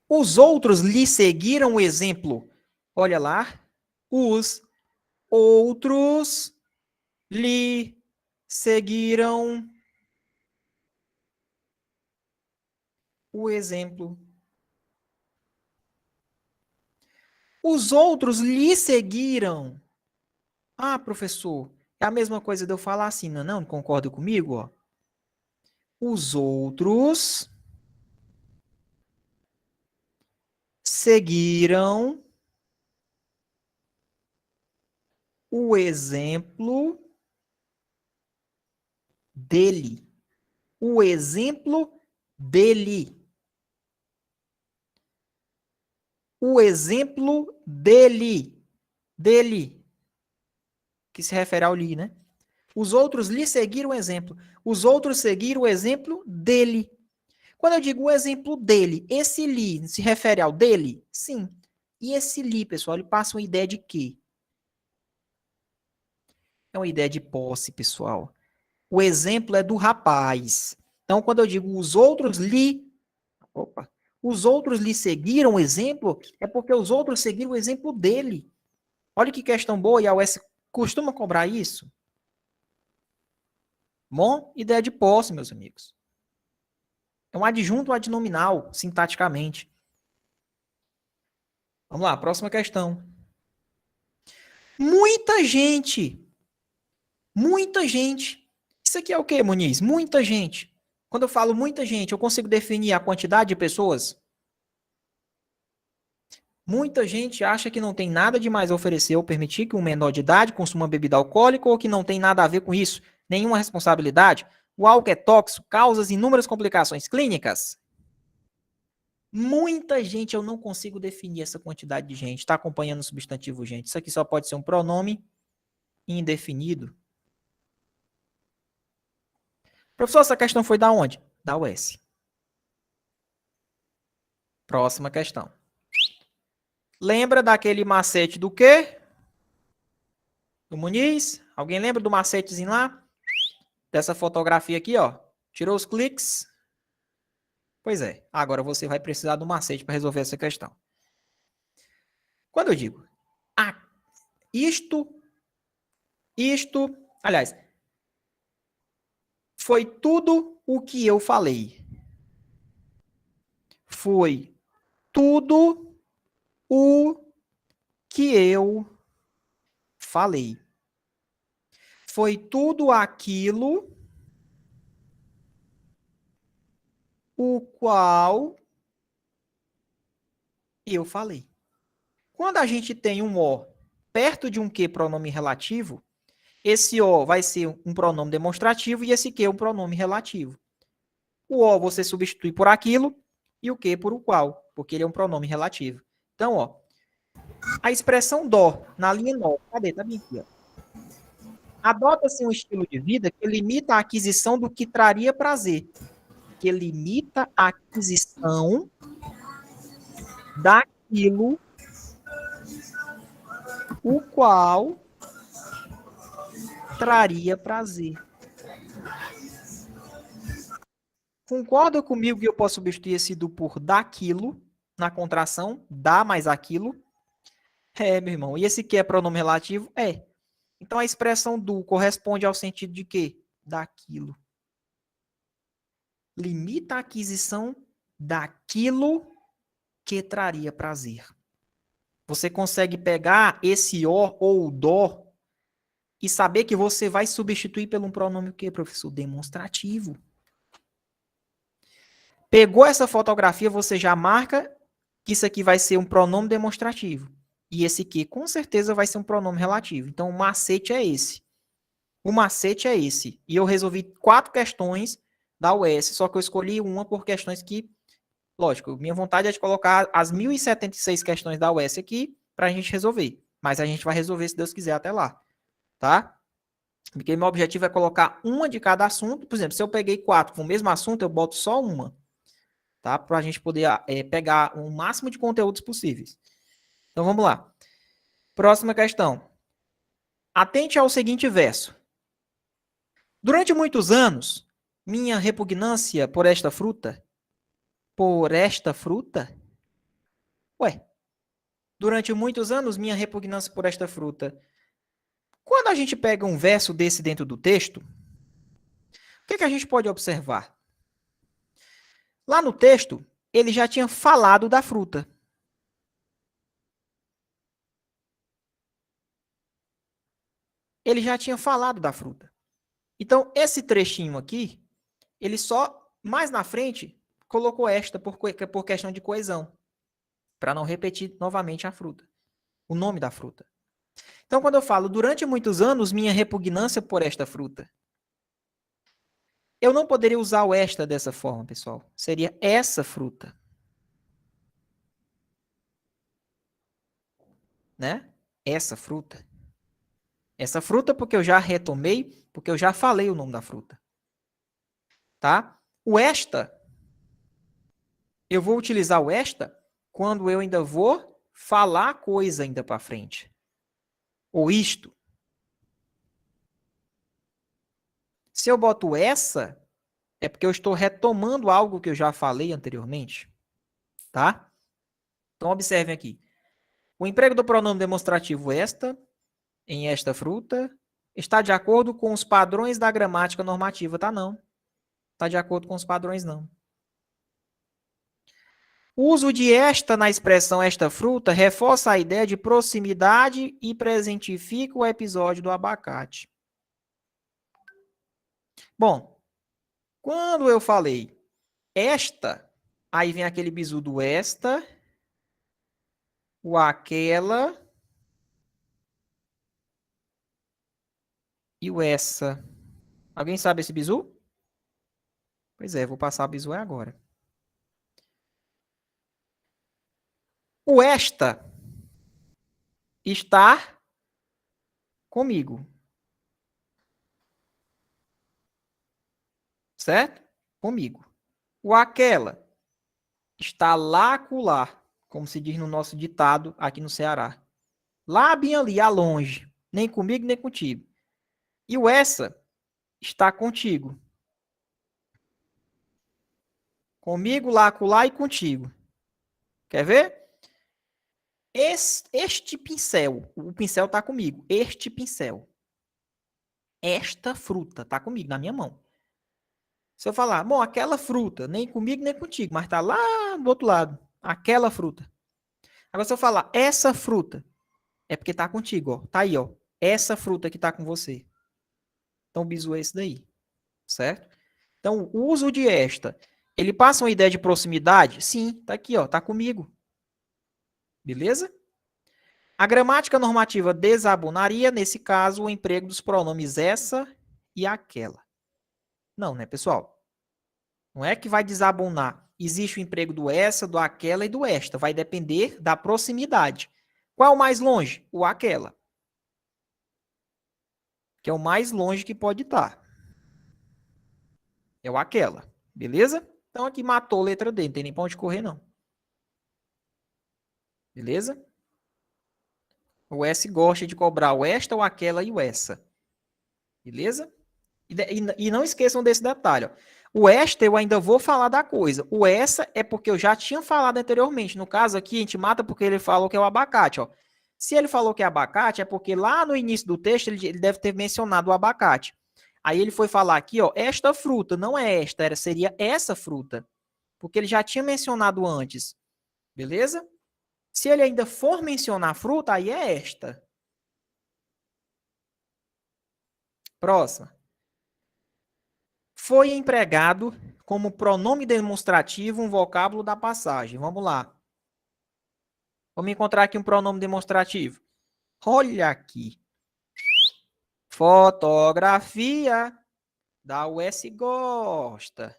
Os outros lhe seguiram o exemplo. Olha lá. Os outros lhe seguiram o exemplo. Os outros lhe seguiram. Ah, professor, é a mesma coisa de eu falar assim, não concorda comigo? Ó. Os outros seguiram o exemplo dele. O exemplo dele. O exemplo dele. Dele. Que se refere ao li, né? Os outros lhe seguiram o exemplo. Os outros seguiram o exemplo dele. Quando eu digo o exemplo dele, esse li se refere ao dele? Sim. E esse li, pessoal, ele passa uma ideia de quê? É uma ideia de posse, pessoal. O exemplo é do rapaz. Então, quando eu digo os outros lhe. Opa! Os outros lhe seguiram o exemplo, é porque os outros seguiram o exemplo dele. Olha que questão boa, e a UES costuma cobrar isso. Bom, ideia de posse, meus amigos. É um adjunto adnominal, sintaticamente. Vamos lá, próxima questão. Muita gente. Muita gente. Isso aqui é o quê, Muniz? Muita gente. Quando eu falo muita gente, eu consigo definir a quantidade de pessoas? Muita gente acha que não tem nada de mais a oferecer ou permitir que um menor de idade consuma bebida alcoólica ou que não tem nada a ver com isso, nenhuma responsabilidade. O álcool é tóxico, causa inúmeras complicações clínicas. Muita gente, eu não consigo definir essa quantidade de gente. Está acompanhando o substantivo gente. Isso aqui só pode ser um pronome indefinido. Professor, essa questão foi da onde? Da UES. Próxima questão. Lembra daquele macete do quê? Do Muniz? Alguém lembra do macetezinho lá? Dessa fotografia aqui, ó. Tirou os cliques? Pois é. Agora você vai precisar do macete para resolver essa questão. Quando eu digo isto, aliás, foi tudo o que eu falei. Foi tudo o que eu falei. Foi tudo aquilo o qual eu falei. Quando a gente tem um o perto de um que pronome relativo, esse o vai ser um pronome demonstrativo e esse que é um pronome relativo. O o você substitui por aquilo e o que por o qual, porque ele é um pronome relativo. Então, ó, a expressão dó na linha 9, cadê? Tá bem aqui, ó. Adota-se um estilo de vida que limita a aquisição do que traria prazer. Que limita a aquisição daquilo o qual traria prazer. Concorda comigo que eu posso substituir esse do por daquilo na contração? Dá mais aquilo? É, meu irmão. E esse que é pronome relativo? É. Então a expressão do corresponde ao sentido de quê? Daquilo. Limita a aquisição daquilo que traria prazer. Você consegue pegar esse o ou o dó e saber que você vai substituir por um pronome o quê, professor? Demonstrativo. Pegou essa fotografia, você já marca que isso aqui vai ser um pronome demonstrativo. E esse aqui, com certeza, vai ser um pronome relativo. Então, o macete é esse. O macete é esse. E eu resolvi 4 questões da UES, só que eu escolhi uma por questões que, lógico, minha vontade é de colocar as 1076 questões da UES aqui para a gente resolver. Mas a gente vai resolver, se Deus quiser, até lá. Tá? Porque meu objetivo é colocar uma de cada assunto. Por exemplo, se eu peguei 4 com o mesmo assunto, eu boto só uma. Tá? Para a gente poder pegar o máximo de conteúdos possíveis. Então, vamos lá. Próxima questão. Atente ao seguinte verso. Durante muitos anos, minha repugnância por esta fruta... Por esta fruta? Ué, durante muitos anos, minha repugnância por esta fruta. Quando a gente pega um verso desse dentro do texto, o que a gente pode observar? Lá no texto, ele já tinha falado da fruta. Ele já tinha falado da fruta. Então, esse trechinho aqui, ele só, mais na frente, colocou esta por questão de coesão, para não repetir novamente a fruta, o nome da fruta. Então, quando eu falo, durante muitos anos, minha repugnância por esta fruta, eu não poderia usar o esta dessa forma, pessoal. Seria essa fruta. Né? Essa fruta. Essa fruta porque eu já retomei, porque eu já falei o nome da fruta. Tá? O esta, eu vou utilizar o esta quando eu ainda vou falar coisa ainda para frente. Ou isto. Se eu boto essa, é porque eu estou retomando algo que eu já falei anteriormente. Tá? Então, observem aqui. O emprego do pronome demonstrativo esta, em esta fruta, está de acordo com os padrões da gramática normativa. Tá, não. Está de acordo com os padrões, não. O uso de esta na expressão esta fruta reforça a ideia de proximidade e presentifica o episódio do abacate. Bom, quando eu falei esta, aí vem aquele bizu do esta, o aquela e o essa. Alguém sabe esse bizu? Pois é, vou passar o bizu agora. O esta está comigo. Certo? Comigo. O aquela está lá acolá, como se diz no nosso ditado aqui no Ceará. Lá bem ali, a longe. Nem comigo, nem contigo. E o essa está contigo. Comigo, lá acolá e contigo. Quer ver? Este pincel. O pincel está comigo. Este pincel. Esta fruta está comigo, na minha mão. Se eu falar, bom, aquela fruta, nem comigo, nem contigo, mas está lá do outro lado. Aquela fruta. Agora, se eu falar, essa fruta, é porque está contigo, ó. Tá aí, ó. Essa fruta que está com você. Então, o bizu é esse daí. Certo? Então, o uso de esta, ele passa uma ideia de proximidade? Sim, tá aqui, ó. Tá comigo. Beleza? A gramática normativa desabonaria, nesse caso, o emprego dos pronomes essa e aquela. Não, né, pessoal? Não é que vai desabonar. Existe o emprego do essa, do aquela e do esta. Vai depender da proximidade. Qual o mais longe? O aquela. Que é o mais longe que pode estar. É o aquela. Beleza? Então aqui matou a letra D. Não tem nem pra onde correr, não. Beleza? O S gosta de cobrar o esta, o aquela e o essa. Beleza? E não esqueçam desse detalhe. Ó. O esta eu ainda vou falar da coisa. O essa é porque eu já tinha falado anteriormente. No caso aqui, a gente mata porque ele falou que é o abacate. Ó. Se ele falou que é abacate, é porque lá no início do texto ele deve ter mencionado o abacate. Aí ele foi falar aqui, ó, esta fruta, não é esta, seria essa fruta. Porque ele já tinha mencionado antes. Beleza? Se ele ainda for mencionar fruta, aí é esta. Próxima. Foi empregado como pronome demonstrativo um vocábulo da passagem. Vamos lá. Vamos encontrar aqui um pronome demonstrativo. Olha aqui. Fotografia da US gosta.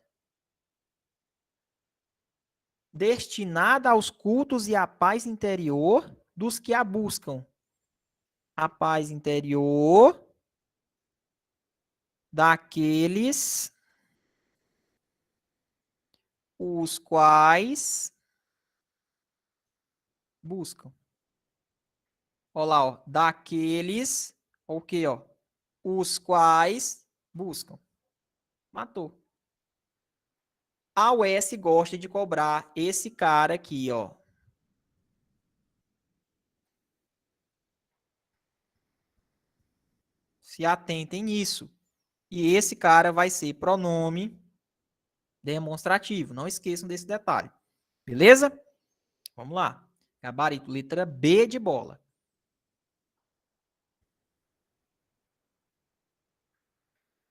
Destinada aos cultos e à paz interior dos que a buscam. A paz interior daqueles os quais buscam. Olha lá, ó, daqueles, o quê, ó? Os quais buscam. Matou. A US gosta de cobrar esse cara aqui, ó. Se atentem nisso. E esse cara vai ser pronome demonstrativo. Não esqueçam desse detalhe. Beleza? Vamos lá. Gabarito, letra B de bola.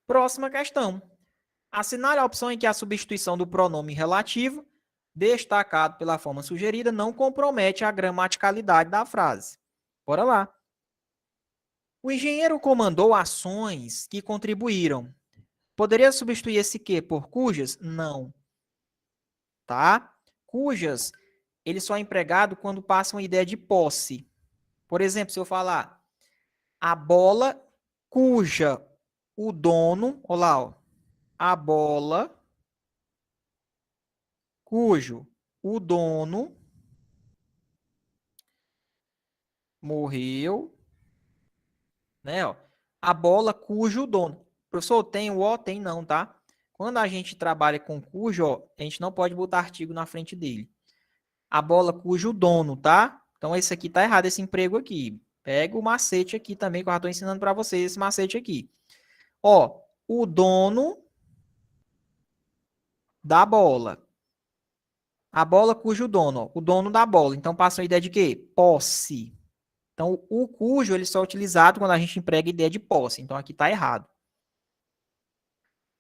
Próxima questão. Assinale a opção em que a substituição do pronome relativo, destacado pela forma sugerida, não compromete a gramaticalidade da frase. Bora lá. O engenheiro comandou ações que contribuíram. Poderia substituir esse que por cujas? Não. Tá? Cujas, ele só é empregado quando passa uma ideia de posse. Por exemplo, se eu falar a bola cuja o dono, olha lá, ó, a bola cujo o dono morreu, né? Ó, a bola cujo dono. Professor, tem o ó? Tem não, tá? Quando a gente trabalha com cujo, ó, a gente não pode botar artigo na frente dele. A bola cujo dono, tá? Então, esse aqui tá errado, esse emprego aqui. Pega o macete aqui também, que eu já tô ensinando para vocês esse macete aqui. Ó, o dono da bola. A bola cujo dono, ó, o dono da bola. Então, passa uma ideia de quê? Posse. Então, o cujo, ele só é utilizado quando a gente emprega a ideia de posse. Então, aqui tá errado.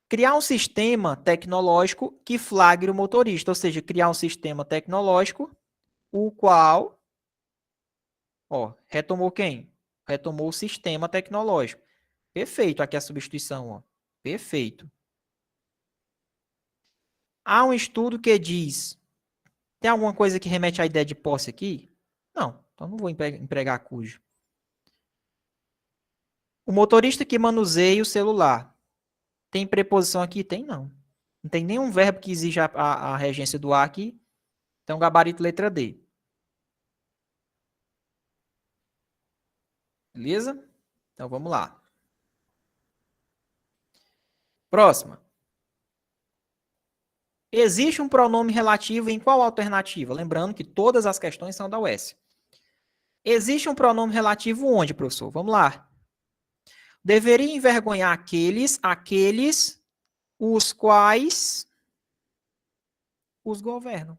Criar um sistema tecnológico que flagre o motorista. Ou seja, criar um sistema tecnológico o qual, ó, retomou quem? Retomou o sistema tecnológico. Perfeito, aqui a substituição, ó. Perfeito. Há um estudo que diz, tem alguma coisa que remete à ideia de posse aqui? Não, então não vou empregar cujo. O motorista que manuseia o celular. Tem preposição aqui? Tem não. Não tem nenhum verbo que exija a regência do a aqui. Então, gabarito letra D. Beleza? Então, vamos lá. Próxima. Existe um pronome relativo em qual alternativa? Lembrando que todas as questões são da UES. Existe um pronome relativo onde, professor? Vamos lá. Deveria envergonhar aqueles os quais os governam.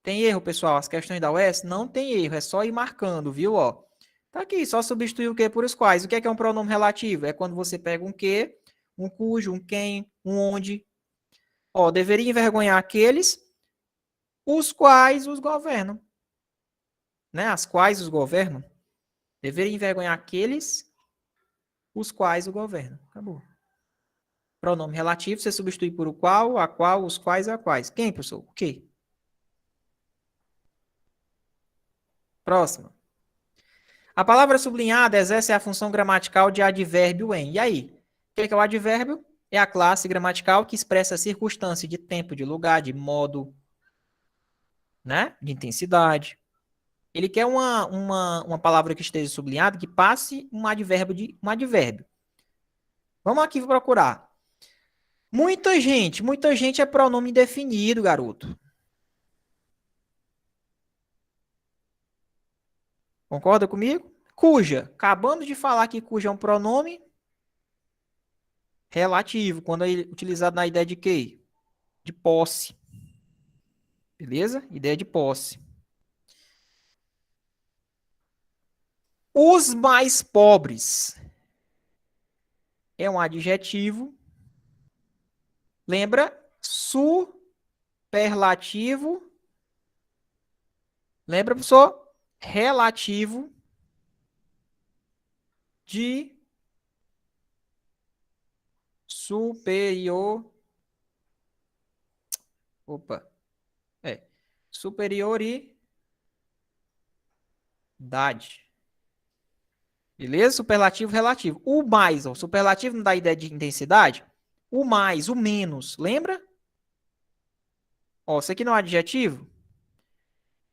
Tem erro, pessoal? As questões da UES não tem erro, é só ir marcando, viu? Ó, tá aqui, só substituir o que por os quais. O que é um pronome relativo? É quando você pega um que, um cujo, um quem, um onde. Ó, deveria envergonhar aqueles os quais os governam. né? As quais os governam. Deveria envergonhar aqueles os quais o governam. Acabou. Pronome relativo, você substitui por o qual, a qual, os quais, a quais. Quem, professor? O quê? Próxima. A palavra sublinhada exerce a função gramatical de advérbio em. E aí? O que é o advérbio? É a classe gramatical que expressa a circunstância de tempo, de lugar, de modo, né? De intensidade. Ele quer uma palavra que esteja sublinhada que passe um advérbio de um advérbio. Vamos aqui procurar. Muita gente é pronome indefinido, garoto. Concorda comigo? Cuja. Acabando de falar que cuja é um pronome relativo, quando é utilizado na ideia de quê? De posse. Beleza? Ideia de posse. Os mais pobres é um adjetivo. Lembra? Superlativo. Lembra, professor? Relativo de superior. Opa. Superioridade. Beleza? Superlativo relativo. O mais, ó, superlativo não dá ideia de intensidade? O mais, o menos, lembra? Ó, isso aqui não é um adjetivo?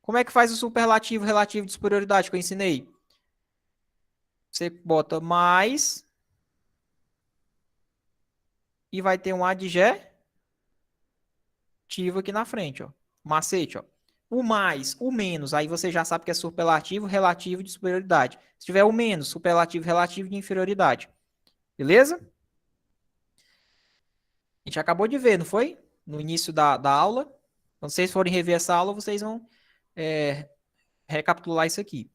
Como é que faz o superlativo relativo de superioridade que eu ensinei? Você bota mais e vai ter um adjetivo aqui na frente, ó. Macete, ó. O mais, o menos, aí você já sabe que é superlativo relativo de superioridade. Se tiver o menos, superlativo relativo de inferioridade. Beleza? A gente acabou de ver, não foi? No início da aula. Quando vocês forem rever essa aula, vocês vão recapitular isso aqui.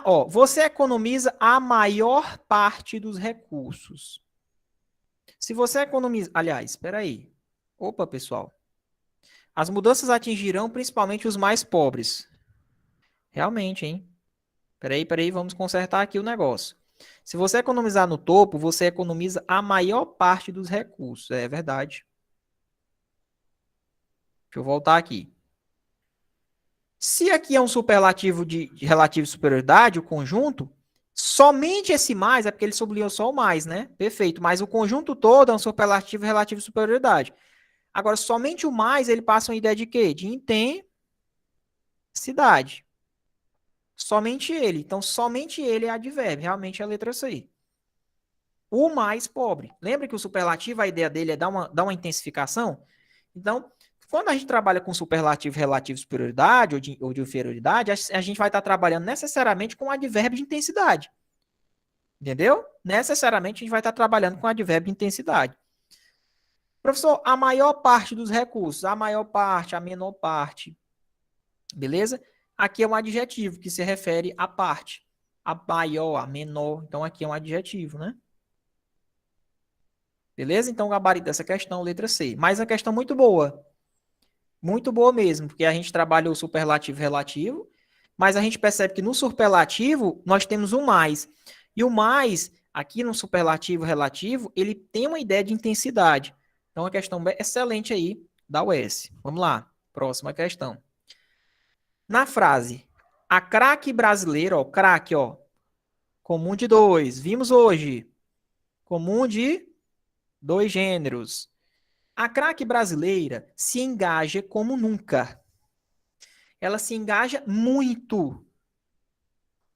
Ó, você economiza a maior parte dos recursos. Se você economiza... Aliás, espera aí. Opa, pessoal. As mudanças atingirão principalmente os mais pobres. Realmente, hein? Peraí, vamos consertar aqui o negócio. Se você economizar no topo, você economiza a maior parte dos recursos. É verdade. Deixa eu voltar aqui. Se aqui é um superlativo de relativa superioridade, o conjunto, somente esse mais, é porque ele sublinhou só o mais, né? Perfeito. Mas o conjunto todo é um superlativo relativa superioridade. Agora, somente o mais, ele passa uma ideia de quê? De intensidade. Somente ele. Então, somente ele é advérbio. Realmente é a letra C. O mais pobre. Lembra que o superlativo, a ideia dele é dar uma intensificação? Então, quando a gente trabalha com superlativo relativo de superioridade ou de inferioridade, a gente vai estar trabalhando necessariamente com advérbio de intensidade. Entendeu? Necessariamente a gente vai estar trabalhando com advérbio de intensidade. Professor, a maior parte dos recursos, a maior parte, a menor parte. Beleza? Aqui é um adjetivo que se refere à parte. A maior, a menor. Então aqui é um adjetivo, né? Beleza? Então o gabarito dessa questão, letra C. Mas a questão muito boa. Muito boa mesmo, porque a gente trabalha o superlativo relativo, mas a gente percebe que no superlativo nós temos um mais. E o mais, aqui no superlativo relativo, ele tem uma ideia de intensidade. Então, a questão excelente aí da UES. Vamos lá, próxima questão. Na frase, a craque brasileira, ó, craque, ó, comum de dois, vimos hoje, comum de dois gêneros. A craque brasileira se engaja como nunca. Ela se engaja muito.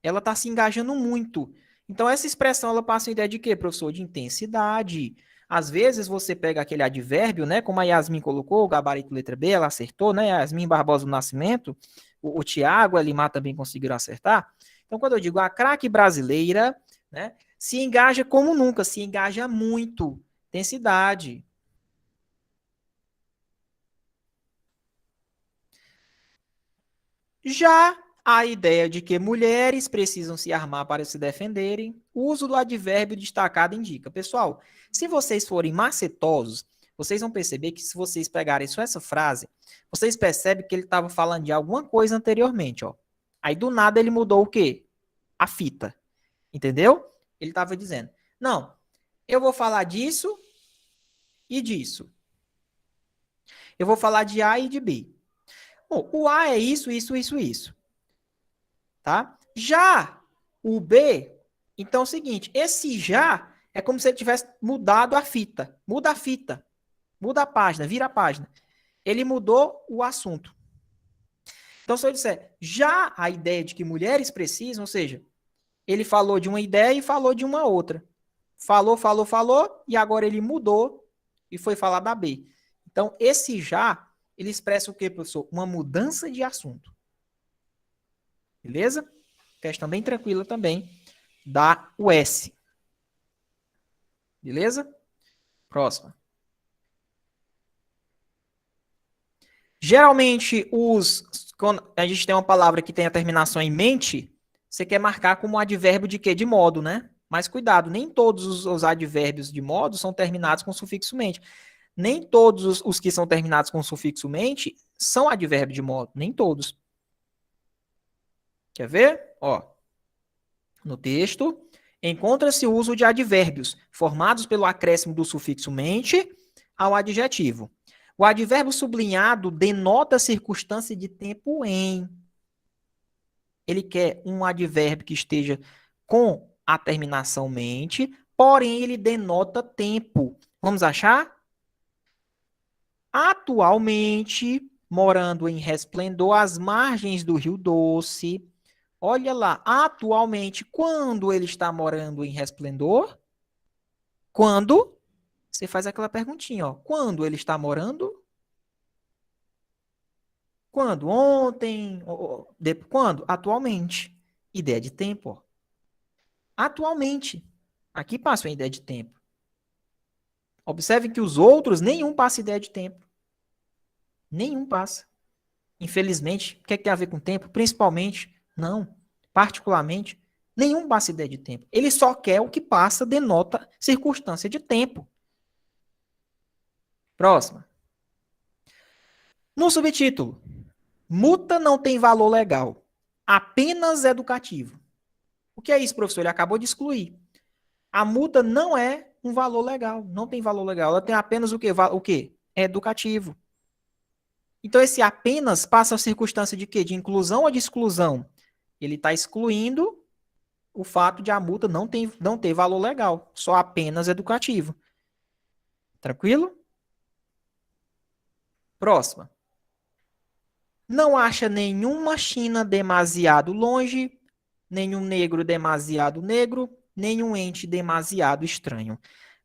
Ela está se engajando muito. Então, essa expressão, ela passa a ideia de quê, professor? De intensidade. Às vezes, você pega aquele advérbio, né? Como a Yasmin colocou, o gabarito letra B, ela acertou, né? Yasmin Barbosa do Nascimento, o Tiago, a Limar também conseguiram acertar. Então, quando eu digo a craque brasileira, né? Se engaja como nunca, se engaja muito. Intensidade. Já a ideia de que mulheres precisam se armar para se defenderem, o uso do advérbio destacado indica. Pessoal, se vocês forem macetosos, vocês vão perceber que se vocês pegarem só essa frase, vocês percebem que ele estava falando de alguma coisa anteriormente, ó. Aí do nada ele mudou o quê? A fita. Entendeu? Ele estava dizendo, não, eu vou falar disso e disso. Eu vou falar de A e de B. Bom, o A é isso, isso, isso, isso. Tá? Já o B, então é o seguinte, esse já é como se ele tivesse mudado a fita. Muda a fita. Muda a página, vira a página. Ele mudou o assunto. Então, se eu disser já a ideia de que mulheres precisam, ou seja, ele falou de uma ideia e falou de uma outra. Falou, falou, falou, e agora ele mudou e foi falar da B. Então, esse já, ele expressa o quê, professor? Uma mudança de assunto. Beleza? Questão bem tranquila também da US. Beleza? Próxima. Geralmente, quando a gente tem uma palavra que tem a terminação em mente, você quer marcar como advérbio de quê? De modo, né? Mas cuidado, nem todos os advérbios de modo são terminados com sufixo mente. Nem todos os que são terminados com sufixo mente são advérbio de modo. Nem todos. Quer ver? Ó, no texto, encontra-se o uso de advérbios formados pelo acréscimo do sufixo mente ao adjetivo. O advérbio sublinhado denota circunstância de tempo em. Ele quer um advérbio que esteja com a terminação mente, porém ele denota tempo. Vamos achar? Atualmente, morando em Resplendor, às margens do Rio Doce. Olha lá, atualmente, quando ele está morando em Resplendor? Quando? Você faz aquela perguntinha, ó. Quando ele está morando? Quando? Ontem? Quando? Atualmente. Ideia de tempo, ó. Atualmente. Aqui passa uma ideia de tempo. Observe que os outros, nenhum passa ideia de tempo. Nenhum passa. Infelizmente, o que é que tem a ver com tempo? Principalmente, não. Particularmente, nenhum passa ideia de tempo. Ele só quer o que passa, denota circunstância de tempo. Próxima. No subtítulo, multa não tem valor legal, apenas educativo. O que é isso, professor? Ele acabou de excluir. A multa não é um valor legal, não tem valor legal. Ela tem apenas o quê? O quê? É educativo. Então, esse apenas passa a circunstância de quê? De inclusão ou de exclusão? Ele está excluindo o fato de a multa não ter valor legal, só apenas educativo. Tranquilo? Próxima. Não acha nenhuma China demasiado longe, nenhum negro demasiado negro, nenhum ente demasiado estranho.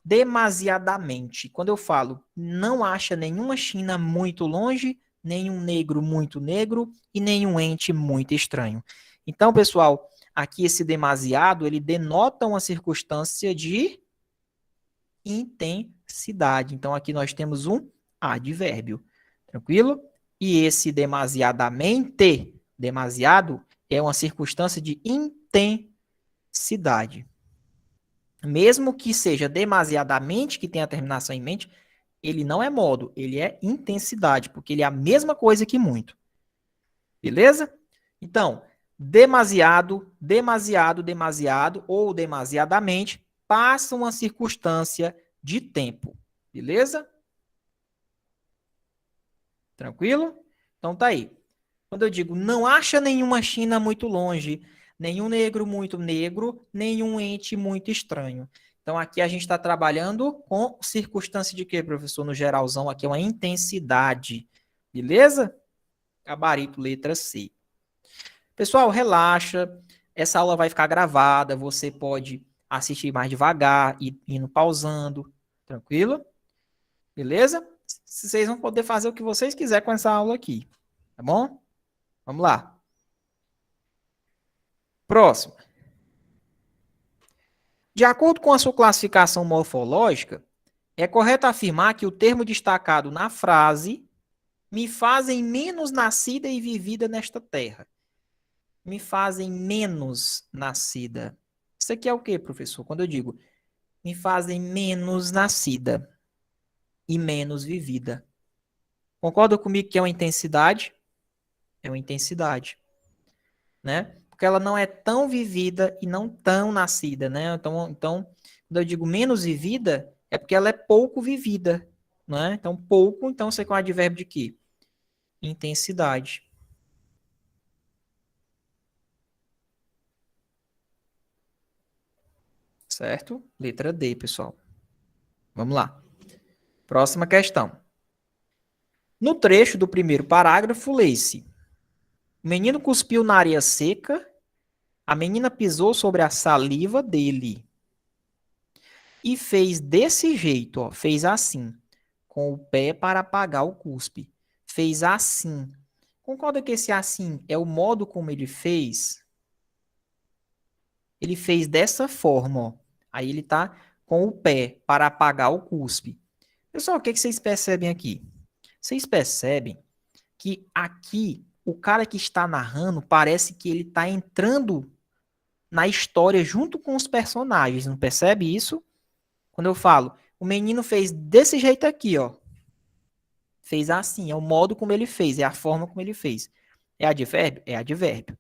Demasiadamente. Quando eu falo não acha nenhuma China muito longe, nenhum negro muito negro e nenhum ente muito estranho. Então, pessoal, aqui esse demasiado, ele denota uma circunstância de intensidade. Então, aqui nós temos um advérbio. Tranquilo? E esse demasiadamente, demasiado, é uma circunstância de intensidade. Mesmo que seja demasiadamente, que tenha a terminação em mente, ele não é modo, ele é intensidade, porque ele é a mesma coisa que muito. Beleza? Então, demasiado, demasiado, demasiado ou demasiadamente passa uma circunstância de tempo. Beleza? Tranquilo? Então tá aí. Quando eu digo não acha nenhuma China muito longe, nenhum negro muito negro, nenhum ente muito estranho. Então aqui a gente está trabalhando com circunstância de quê, professor? No geralzão aqui é uma intensidade. Beleza? Gabarito letra C. Pessoal, relaxa. Essa aula vai ficar gravada. Você pode assistir mais devagar, indo pausando. Tranquilo? Beleza? Vocês vão poder fazer o que vocês quiserem com essa aula aqui. Tá bom? Vamos lá. Próximo. De acordo com a sua classificação morfológica, é correto afirmar que o termo destacado na frase me fazem menos nascida e vivida nesta terra. Me fazem menos nascida. Isso aqui é o quê, professor? Quando eu digo me fazem menos nascida e menos vivida. Concorda comigo que é uma intensidade? É uma intensidade. né? Porque ela não é tão vivida e não tão nascida, né? Então, quando eu digo menos vivida, é porque ela é pouco vivida, né? Então, pouco, então você com o advérbio de quê? Intensidade. Certo? Letra D, pessoal. Vamos lá. Próxima questão. No trecho do primeiro parágrafo, lê-se: o menino cuspiu na areia seca, a menina pisou sobre a saliva dele e fez desse jeito, ó, fez assim, com o pé para apagar o cuspe. Fez assim. Concorda que esse assim é o modo como ele fez? Ele fez dessa forma, ó. Aí ele tá com o pé para apagar o cuspe. Pessoal, o que vocês percebem aqui? Vocês percebem que aqui o cara que está narrando parece que ele está entrando na história junto com os personagens, não percebe isso? Quando eu falo, o menino fez desse jeito aqui, ó. Fez assim, é o modo como ele fez, é a forma como ele fez. É advérbio? É advérbio.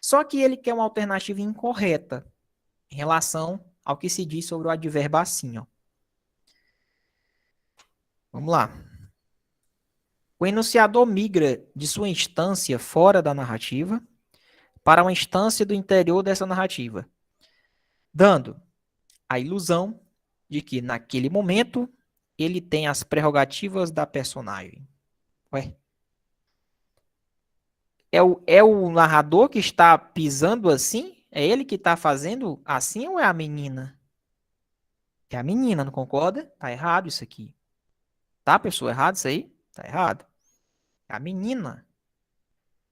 Só que ele quer uma alternativa incorreta em relação ao que se diz sobre o advérbio assim, ó. Vamos lá. O enunciador migra de sua instância fora da narrativa para uma instância do interior dessa narrativa, dando a ilusão de que, naquele momento, ele tem as prerrogativas da personagem. Ué? É o narrador que está pisando assim? É ele que está fazendo assim ou é a menina? É a menina, não concorda? Tá errado isso aqui. Tá, pessoa? Errado isso aí? Tá errado. É a menina.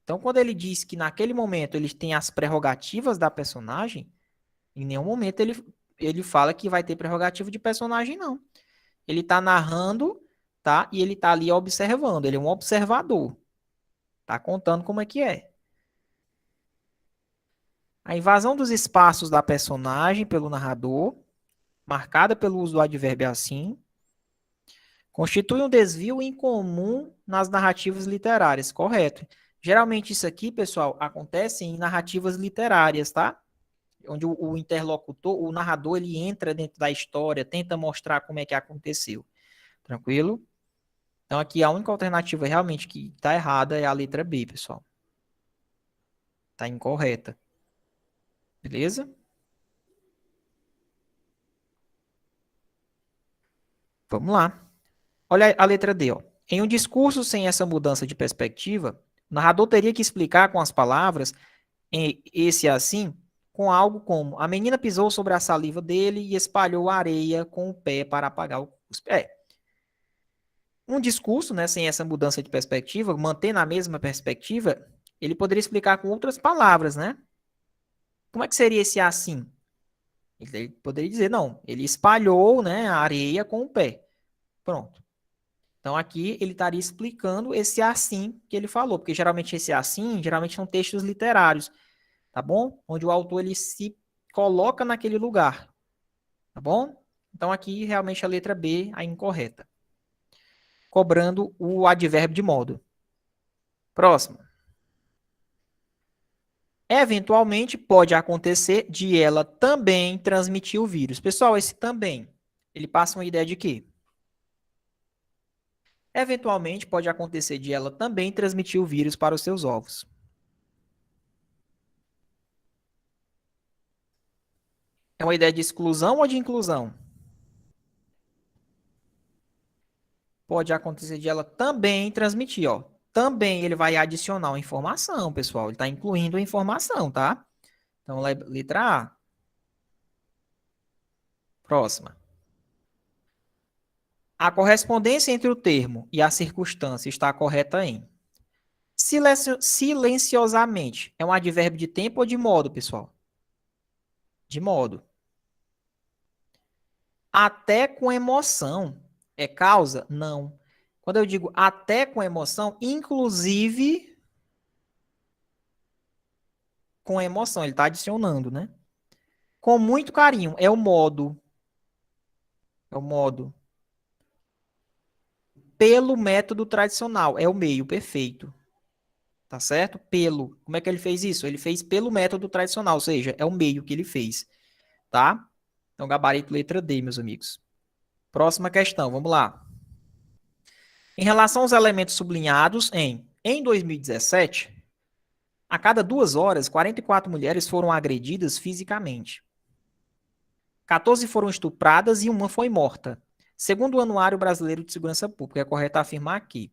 Então, quando ele diz que naquele momento ele tem as prerrogativas da personagem, em nenhum momento ele fala que vai ter prerrogativa de personagem, não. Ele está narrando, tá? E ele está ali observando. Ele é um observador. Tá contando como é que é. A invasão dos espaços da personagem pelo narrador, marcada pelo uso do advérbio assim, constitui um desvio incomum nas narrativas literárias, correto? Geralmente isso aqui, pessoal, acontece em narrativas literárias, tá? Onde o interlocutor, o narrador, ele entra dentro da história, tenta mostrar como é que aconteceu. Tranquilo? Então aqui a única alternativa realmente que está errada é a letra B, pessoal. Está incorreta. Beleza? Vamos lá. Olha a letra D, ó. Em um discurso sem essa mudança de perspectiva, o narrador teria que explicar com as palavras em esse assim, com algo como: a menina pisou sobre a saliva dele e espalhou areia com o pé para apagar o cuspe. Um discurso, né, sem essa mudança de perspectiva, mantendo a mesma perspectiva, ele poderia explicar com outras palavras, né? Como é que seria esse assim? Ele poderia dizer, não, ele espalhou, né, a areia com o pé. Pronto. Então aqui ele estaria explicando esse assim que ele falou, porque geralmente esse assim, geralmente são textos literários, tá bom? Onde o autor ele se coloca naquele lugar, tá bom? Então aqui realmente a letra B é a incorreta, cobrando o advérbio de modo. Próximo. Eventualmente pode acontecer de ela também transmitir o vírus. Pessoal, esse também, ele passa uma ideia de quê? Eventualmente pode acontecer de ela também transmitir o vírus para os seus ovos. É uma ideia de exclusão ou de inclusão? Pode acontecer de ela também transmitir, ó. Também ele vai adicionar uma informação, pessoal. Ele está incluindo a informação, tá? Então, letra A. Próxima. A correspondência entre o termo e a circunstância está correta em silenciosamente. É um advérbio de tempo ou de modo, pessoal? De modo. Até com emoção. É causa? Não. Quando eu digo até com emoção, inclusive com emoção, ele está adicionando, né? Com muito carinho, é o modo. É o modo. Pelo método tradicional, é o meio, perfeito. Tá certo? Pelo. Como é que ele fez isso? Ele fez pelo método tradicional, ou seja, é o meio que ele fez, tá? Então, gabarito letra D, meus amigos. Próxima questão, vamos lá. Em relação aos elementos sublinhados em 2017, a cada 2 horas, 44 mulheres foram agredidas fisicamente. 14 foram estupradas e uma foi morta. Segundo o Anuário Brasileiro de Segurança Pública, é correto afirmar aqui.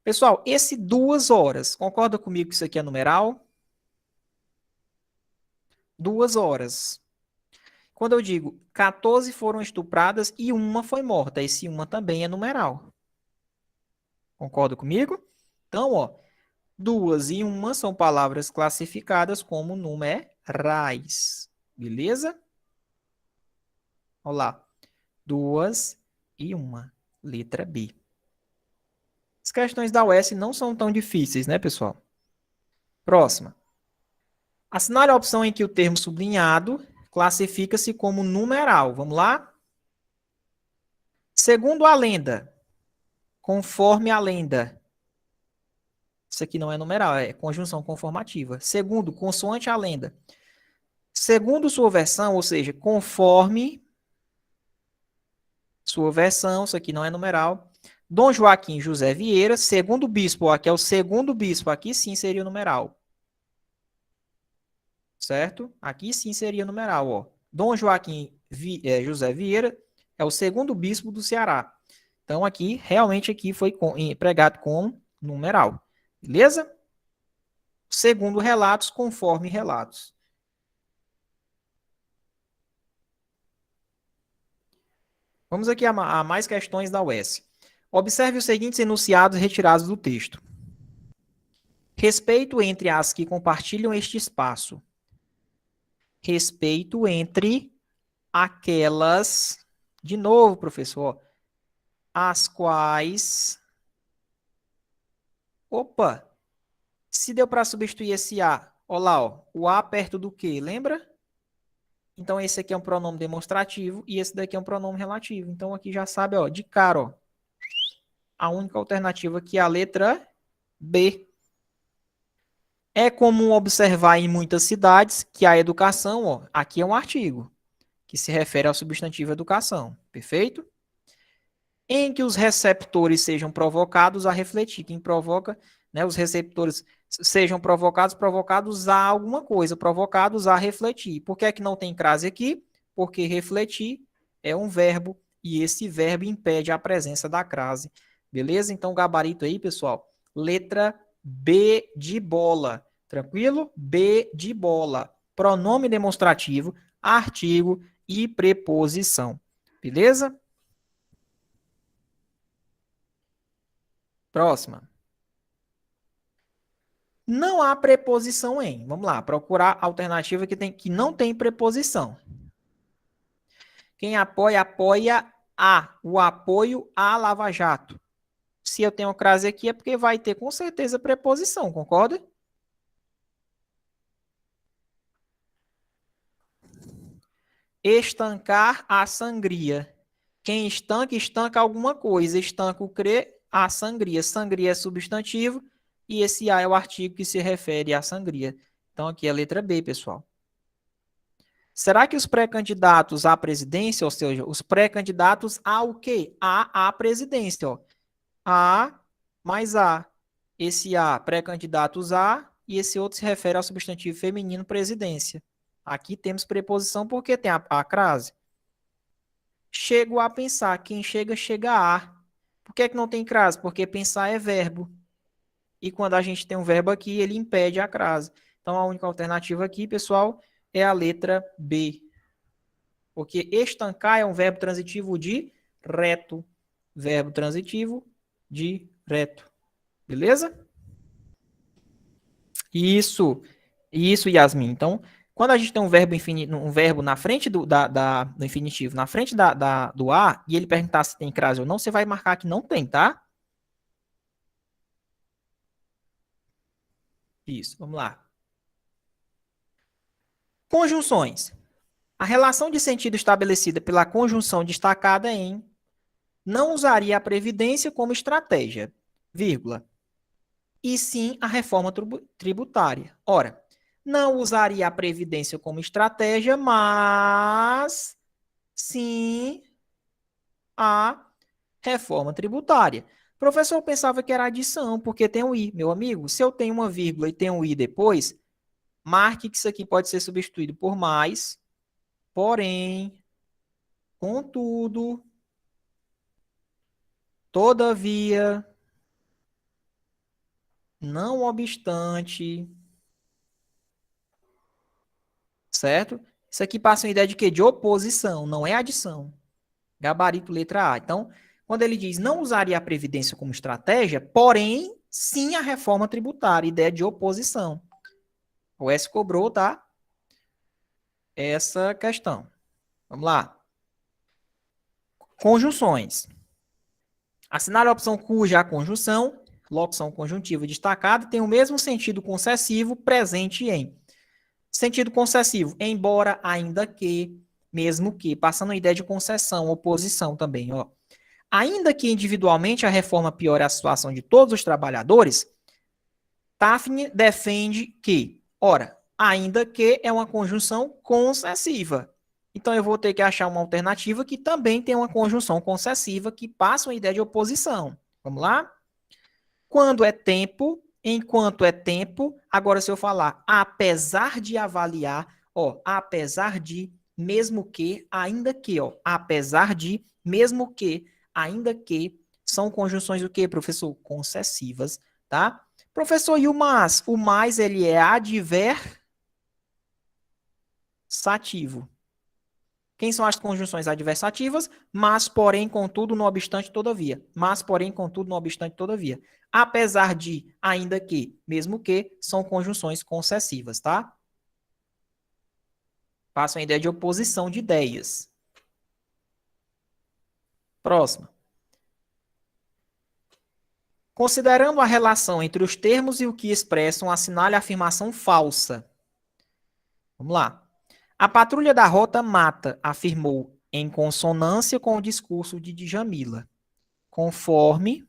Pessoal, esse 2 horas, concorda comigo que isso aqui é numeral? 2 horas. Quando eu digo 14 foram estupradas e uma foi morta, esse uma também é numeral. Concorda comigo? Então, ó, 2 e 1 são palavras classificadas como numerais. Beleza? Olha lá. 2 e 1. Letra B. As questões da UES não são tão difíceis, né, pessoal? Próxima. Assinale a opção em que o termo sublinhado classifica-se como numeral. Vamos lá? Segundo a lenda, conforme a lenda. Isso aqui não é numeral, é conjunção conformativa. Segundo, consoante a lenda. Segundo sua versão, ou seja, conforme sua versão, isso aqui não é numeral. Dom Joaquim José Vieira, segundo bispo, aqui é o segundo bispo, aqui sim seria numeral. Certo? Aqui sim seria numeral, ó. Dom Joaquim José Vieira é o segundo bispo do Ceará. Então aqui, realmente aqui foi empregado com numeral. Beleza? Segundo relatos, conforme relatos. Vamos aqui a mais questões da UES. Observe os seguintes enunciados retirados do texto. Respeito entre as que compartilham este espaço. Respeito entre aquelas, de novo, professor, as quais... Opa! Se deu para substituir esse A, olha lá, ó, o A perto do que, lembra? Então, esse aqui é um pronome demonstrativo e esse daqui é um pronome relativo. Então, aqui já sabe, ó, de cara, ó, a única alternativa aqui é a letra B. É comum observar em muitas cidades que a educação, ó, aqui é um artigo, que se refere ao substantivo educação, perfeito? Em que os receptores sejam provocados a refletir. Quem provoca, né, os receptores sejam provocados a alguma coisa, provocados a refletir. Por que é que não tem crase aqui? Porque refletir é um verbo e esse verbo impede a presença da crase. Beleza? Então, gabarito aí, pessoal. Letra B de bola. Tranquilo? B de bola. Pronome demonstrativo, artigo e preposição. Beleza? Próxima. Não há preposição em. Vamos lá, procurar alternativa que não tem preposição. Quem apoia, apoia a. O apoio a Lava Jato. Se eu tenho crase aqui é porque vai ter com certeza preposição, concorda? Estancar a sangria. Quem estanca, estanca alguma coisa. Estanca o cre, a sangria. Sangria é substantivo e esse a é o artigo que se refere à sangria. Então aqui é a letra B, pessoal. Será que os pré-candidatos à presidência, ou seja, os pré-candidatos ao quê? À presidência, ó. A mais A. Esse A, pré-candidatos a, e esse outro se refere ao substantivo feminino presidência. Aqui temos preposição porque tem a crase. Chego a pensar. Quem chega, chega a. Por que é que não tem crase? Porque pensar é verbo. E quando a gente tem um verbo aqui, ele impede a crase. Então, a única alternativa aqui, pessoal, é a letra B. Porque estancar é um verbo transitivo direto. Verbo transitivo direto. Beleza? Isso, Yasmin. Então, quando a gente tem um verbo na frente do infinitivo, na frente do A, e ele perguntar se tem crase ou não, você vai marcar que não tem, tá? Isso, vamos lá. Conjunções. A relação de sentido estabelecida pela conjunção destacada em não usaria a previdência como estratégia, vírgula. e sim a reforma tributária. Ora, não usaria a Previdência como estratégia, mas sim a reforma tributária. O professor pensava que era adição, porque tem um i. Meu amigo, se eu tenho uma vírgula e tenho um i depois, marque que isso aqui pode ser substituído por mais, porém, contudo, todavia, não obstante, certo? Isso aqui passa uma ideia de quê? De oposição, não é adição. Gabarito letra A. Então, quando ele diz não usaria a Previdência como estratégia, porém, sim a reforma tributária, ideia de oposição. O S cobrou, tá? Essa questão. Vamos lá. Conjunções. Assinale a opção cuja a conjunção, locução conjuntiva destacada, tem o mesmo sentido concessivo presente em. Sentido concessivo, embora, ainda que, mesmo que, passando a ideia de concessão, oposição também, ó. Ainda que individualmente a reforma piore a situação de todos os trabalhadores, Tafne defende que, ora, ainda que é uma conjunção concessiva. Então eu vou ter que achar uma alternativa que também tem uma conjunção concessiva que passa uma ideia de oposição. Vamos lá? Quando é tempo, enquanto é tempo, agora se eu falar apesar de avaliar, ó, apesar de, mesmo que, ainda que, ó, apesar de, mesmo que, ainda que, são conjunções do que, professor? Concessivas, tá? Professor, e o mais? O mais, ele é adversativo. Quem são as conjunções adversativas? Mas, porém, contudo, não obstante, todavia. Mas, porém, contudo, não obstante, todavia. Apesar de, ainda que, mesmo que, são conjunções concessivas, tá? Passam a ideia de oposição de ideias. Próxima. Considerando a relação entre os termos e o que expressam, assinale a afirmação falsa. Vamos lá. A patrulha da rota mata, afirmou, em consonância com o discurso de Djamila, conforme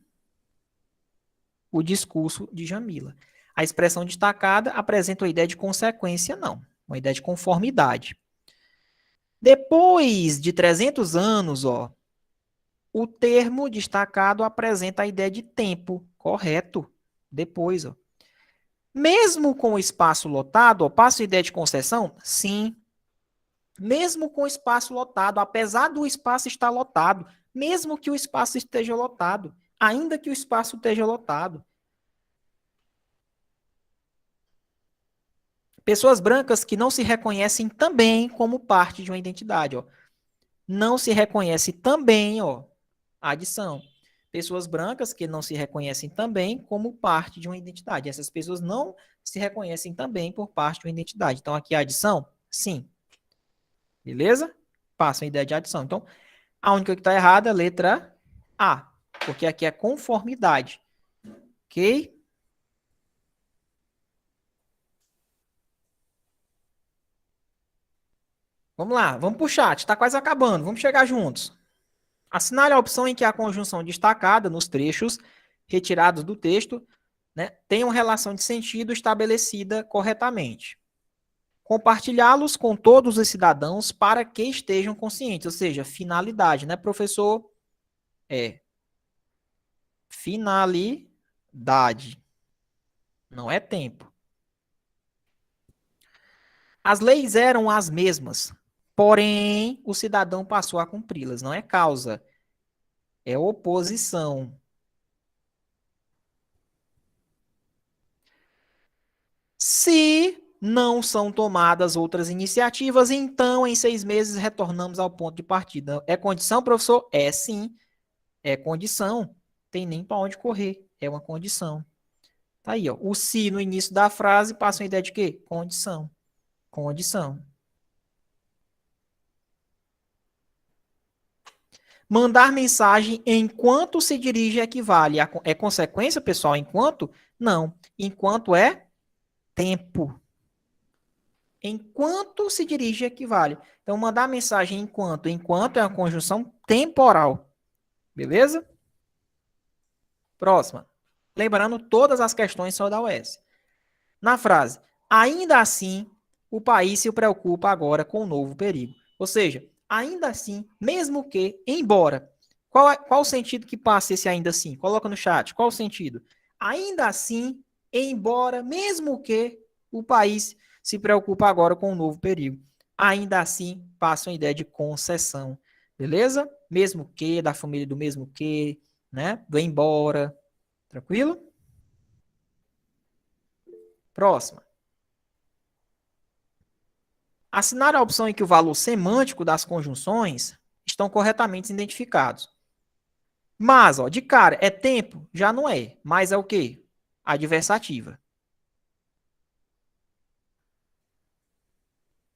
o discurso de Jamila. A expressão destacada apresenta uma ideia de consequência, não. Uma ideia de conformidade. Depois de 300 anos, ó, o termo destacado apresenta a ideia de tempo, correto? Depois, ó. Mesmo com o espaço lotado, ó, passa a ideia de concessão? Sim. Mesmo com o espaço lotado, apesar do espaço estar lotado, mesmo que o espaço esteja lotado, ainda que o espaço esteja lotado. Pessoas brancas que não se reconhecem também como parte de uma identidade, ó. Não se reconhece também, ó, adição. Pessoas brancas que não se reconhecem também como parte de uma identidade. Essas pessoas não se reconhecem também por parte de uma identidade. Então, aqui a adição? Sim. Beleza? Passa a ideia de adição. Então, a única que está errada é a letra A, porque aqui é conformidade. Ok? Vamos lá, vamos para o chat. Está quase acabando. Vamos chegar juntos. Assinale a opção em que a conjunção destacada nos trechos retirados do texto, né, tem uma relação de sentido estabelecida corretamente. Compartilhá-los com todos os cidadãos para que estejam conscientes, ou seja, finalidade, né, professor? É finalidade, não é tempo. As leis eram as mesmas, porém o cidadão passou a cumpri-las, não é causa, é oposição. Se não são tomadas outras iniciativas, então em 6 meses retornamos ao ponto de partida. É condição, professor? É sim, é condição. Tem nem para onde correr, é uma condição. Tá aí, ó. O se no início da frase passa uma ideia de quê? Condição. Condição. Mandar mensagem enquanto se dirige equivale. É consequência, pessoal? Enquanto? Não. Enquanto é tempo. Enquanto se dirige equivale. Então, mandar mensagem enquanto. Enquanto é uma conjunção temporal. Beleza? Próxima. Lembrando, todas as questões são da UES. Na frase, ainda assim, o país se preocupa agora com o novo perigo. Ou seja, ainda assim, mesmo que, embora. Qual o sentido que passa esse ainda assim? Coloca no chat. Qual o sentido? Ainda assim, embora, mesmo que o país se preocupa agora com o novo perigo. Ainda assim, passa uma ideia de concessão. Beleza? Mesmo que, da família do mesmo que, né? Do embora. Tranquilo? Próxima. Assinar a opção em que o valor semântico das conjunções estão corretamente identificados. Mas, ó, de cara, é tempo? Já não é. Mas é o quê? Adversativa.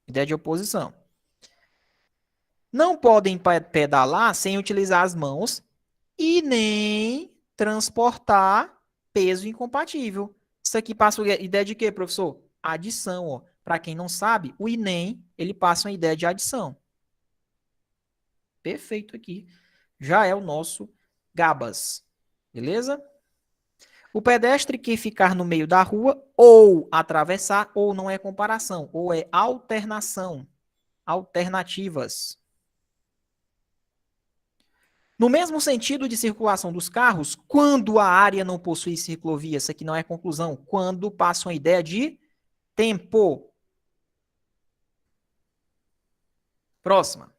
Ideia de oposição. Não podem pedalar sem utilizar as mãos e nem transportar peso incompatível. Isso aqui passa a ideia de quê, professor? Adição, ó. Para quem não sabe, o INEM, ele passa uma ideia de adição. Perfeito aqui. Já é o nosso Gabas. Beleza? O pedestre que ficar no meio da rua ou atravessar, ou não é comparação, ou é alternação. Alternativas. No mesmo sentido de circulação dos carros, quando a área não possui ciclovia, isso aqui não é conclusão, quando passa uma ideia de tempo. Próxima.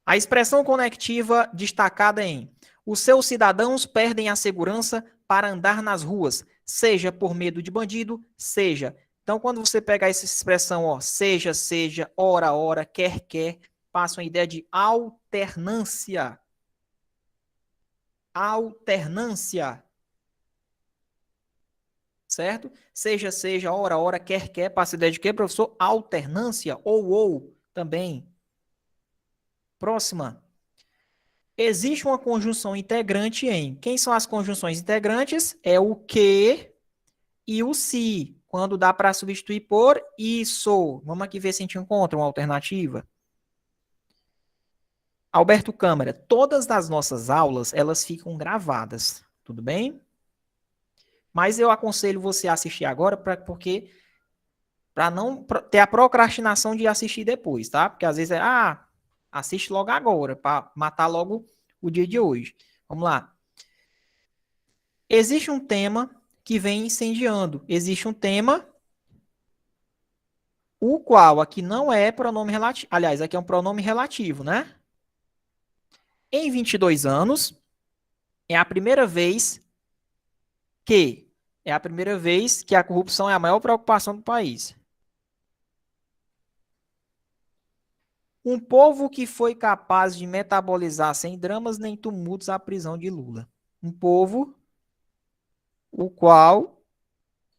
A expressão conectiva destacada em: os seus cidadãos perdem a segurança para andar nas ruas, seja por medo de bandido, seja. Então, quando você pega essa expressão, ó, seja, seja, ora, ora, quer, quer, passa uma ideia de alternância. Alternância. Certo? Seja, seja, ora, ora, quer, quer, passa a ideia de quê, professor? Alternância ou também. Próxima. Existe uma conjunção integrante em. Quem são as conjunções integrantes? É o que e o se. Quando dá para substituir por isso. Vamos aqui ver se a gente encontra uma alternativa. Alberto Câmara, todas as nossas aulas, elas ficam gravadas. Tudo bem? Mas eu aconselho você a assistir agora, porque para não ter a procrastinação de assistir depois, tá? Porque às vezes assiste logo agora, para matar logo o dia de hoje. Vamos lá. Existe um tema que vem incendiando. Existe um tema, o qual aqui não é pronome relativo. Aliás, aqui é um pronome relativo, né? Em 22 anos, é a primeira vez que a corrupção é a maior preocupação do país. Um povo que foi capaz de metabolizar sem dramas nem tumultos a prisão de Lula. Um povo o qual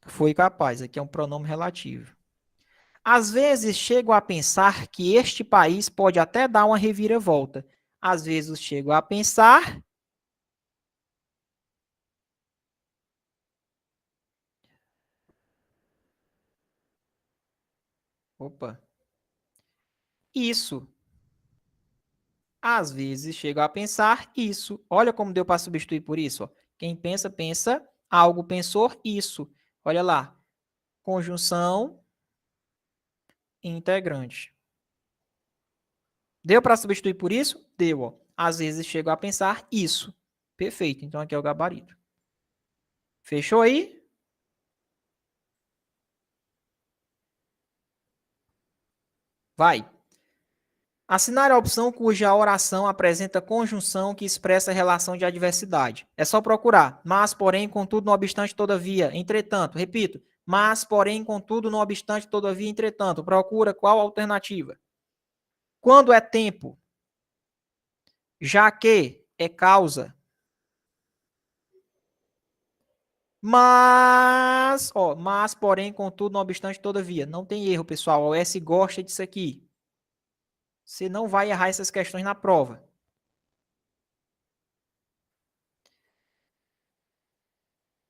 foi capaz. Aqui é um pronome relativo. Às vezes chego a pensar que este país pode até dar uma reviravolta. Às vezes chego a pensar. Opa. Isso. Às vezes chego a pensar isso. Olha como deu para substituir por isso. Ó. Quem pensa, pensa. Algo pensou, isso. Olha lá. Conjunção integrante. Deu para substituir por isso? Deu. Ó. Às vezes chego a pensar isso. Perfeito. Então aqui é o gabarito. Fechou aí? Vai. Assinar a opção cuja oração apresenta conjunção que expressa a relação de adversidade. É só procurar. Mas, porém, contudo, não obstante, todavia. Entretanto, repito. Mas, porém, contudo, não obstante, todavia, entretanto. Procura qual alternativa. Quando é tempo? Já que é causa. Mas, porém, contudo, não obstante, todavia. Não tem erro, pessoal. O S gosta disso aqui. Você não vai errar essas questões na prova.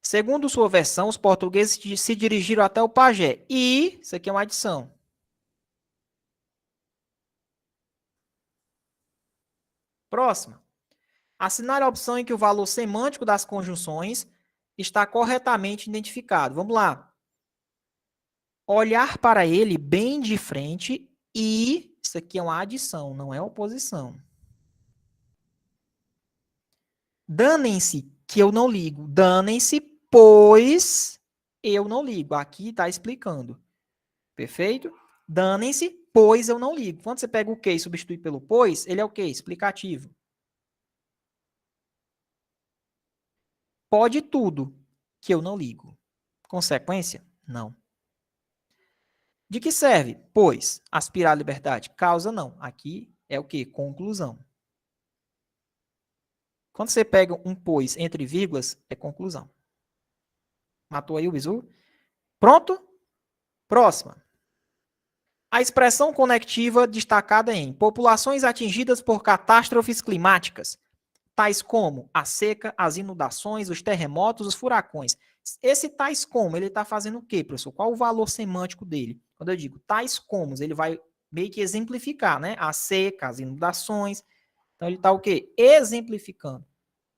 Segundo sua versão, os portugueses se dirigiram até o pajé. E, isso aqui é uma adição. Próxima. Assinar a opção em que o valor semântico das conjunções está corretamente identificado. Vamos lá. Olhar para ele bem de frente e isso aqui é uma adição, não é oposição. Danem-se que eu não ligo. Danem-se, pois eu não ligo. Aqui está explicando. Perfeito? Danem-se, pois eu não ligo. Quando você pega o que e substitui pelo pois, ele é o que? Explicativo. Pode tudo que eu não ligo. Consequência? Não. De que serve? Pois, aspirar à liberdade. Causa não. Aqui é o que? Conclusão. Quando você pega um pois entre vírgulas, é conclusão. Matou aí o bizu? Pronto? Próxima. A expressão conectiva destacada em populações atingidas por catástrofes climáticas, tais como a seca, as inundações, os terremotos, os furacões. Esse tais como, ele está fazendo o quê, professor? Qual o valor semântico dele? Quando eu digo tais como, ele vai meio que exemplificar, né? A seca, as inundações. Então, ele está o quê? Exemplificando.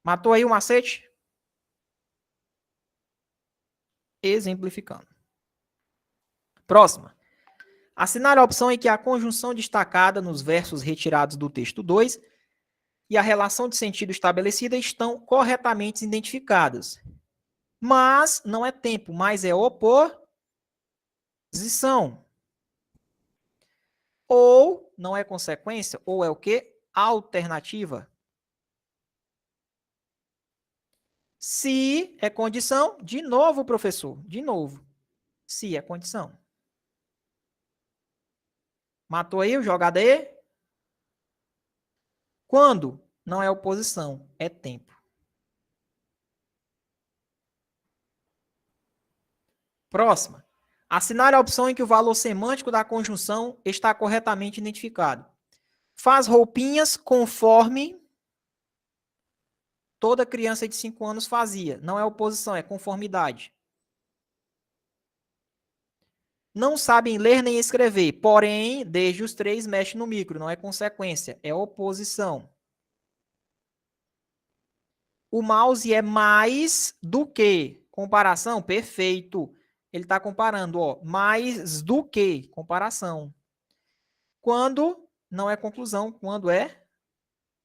Matou aí o macete? Exemplificando. Próxima. Assinale a opção em que a conjunção destacada nos versos retirados do texto 2 e a relação de sentido estabelecida estão corretamente identificadas. Mas não é tempo, mas é oposição. Ou não é consequência, ou é o quê? Alternativa. Se é condição, de novo, professor, de novo. Se é condição. Matou aí o jogada E? Quando não é oposição, é tempo. Próxima. Assinale a opção em que o valor semântico da conjunção está corretamente identificado. Faz roupinhas conforme toda criança de 5 anos fazia. Não é oposição, é conformidade. Não sabem ler nem escrever, porém, desde os 3 mexe no micro. Não é consequência, é oposição. O mouse é mais do que. Comparação, perfeito. Ele está comparando, ó, mais do que, comparação. Quando não é conclusão, quando é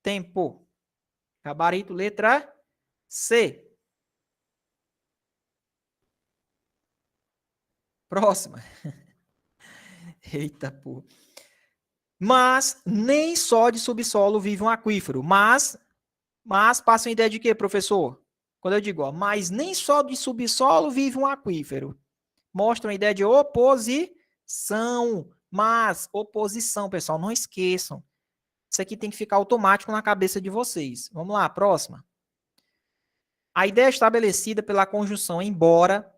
tempo. Gabarito, letra C. Próxima. Eita, pô. Mas nem só de subsolo vive um aquífero. Mas passa uma ideia de quê, professor? Quando eu digo, ó, mas nem só de subsolo vive um aquífero. Mostra uma ideia de oposição. Mas, oposição, pessoal, não esqueçam. Isso aqui tem que ficar automático na cabeça de vocês. Vamos lá, próxima. A ideia estabelecida pela conjunção embora,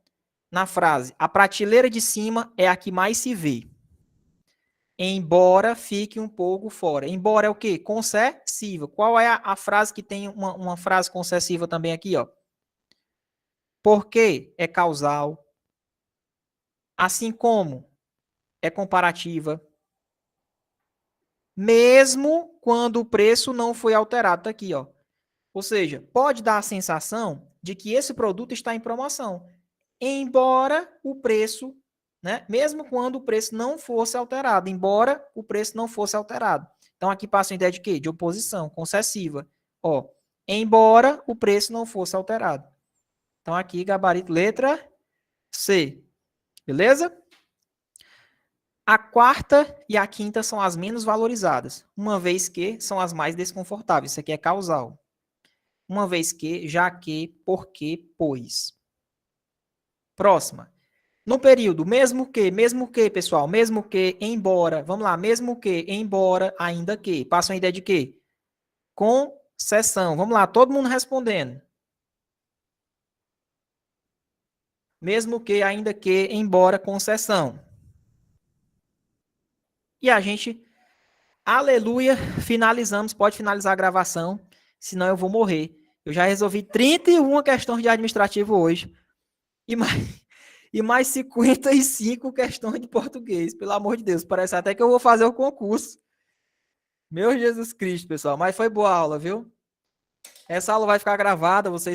na frase, a prateleira de cima é a que mais se vê. Embora fique um pouco fora. Embora é o quê? Concessiva. Qual é a frase que tem uma frase concessiva também aqui, ó? Porque é causal. Assim como é comparativa. Mesmo quando o preço não foi alterado. Tá aqui, ó. Ou seja, pode dar a sensação de que esse produto está em promoção. Embora o preço, né? Mesmo quando o preço não fosse alterado. Embora o preço não fosse alterado. Então, aqui passa a ideia de quê? De oposição, concessiva. Ó, embora o preço não fosse alterado. Então, aqui, gabarito, letra C. Beleza? A quarta e a quinta são as menos valorizadas, uma vez que são as mais desconfortáveis. Isso aqui é causal. Uma vez que, já que, porque, pois. Próxima. No período, mesmo que, pessoal, mesmo que, embora, vamos lá, mesmo que, embora, ainda que. Passa uma ideia de quê? Concessão. Vamos lá, todo mundo respondendo. Mesmo que, ainda que, embora, concessão. E a gente, aleluia, finalizamos. Pode finalizar a gravação, senão eu vou morrer. Eu já resolvi 31 questões de administrativo hoje. E mais 55 questões de português. Pelo amor de Deus, parece até que eu vou fazer o concurso. Meu Jesus Cristo, pessoal. Mas foi boa aula, viu? Essa aula vai ficar gravada, vocês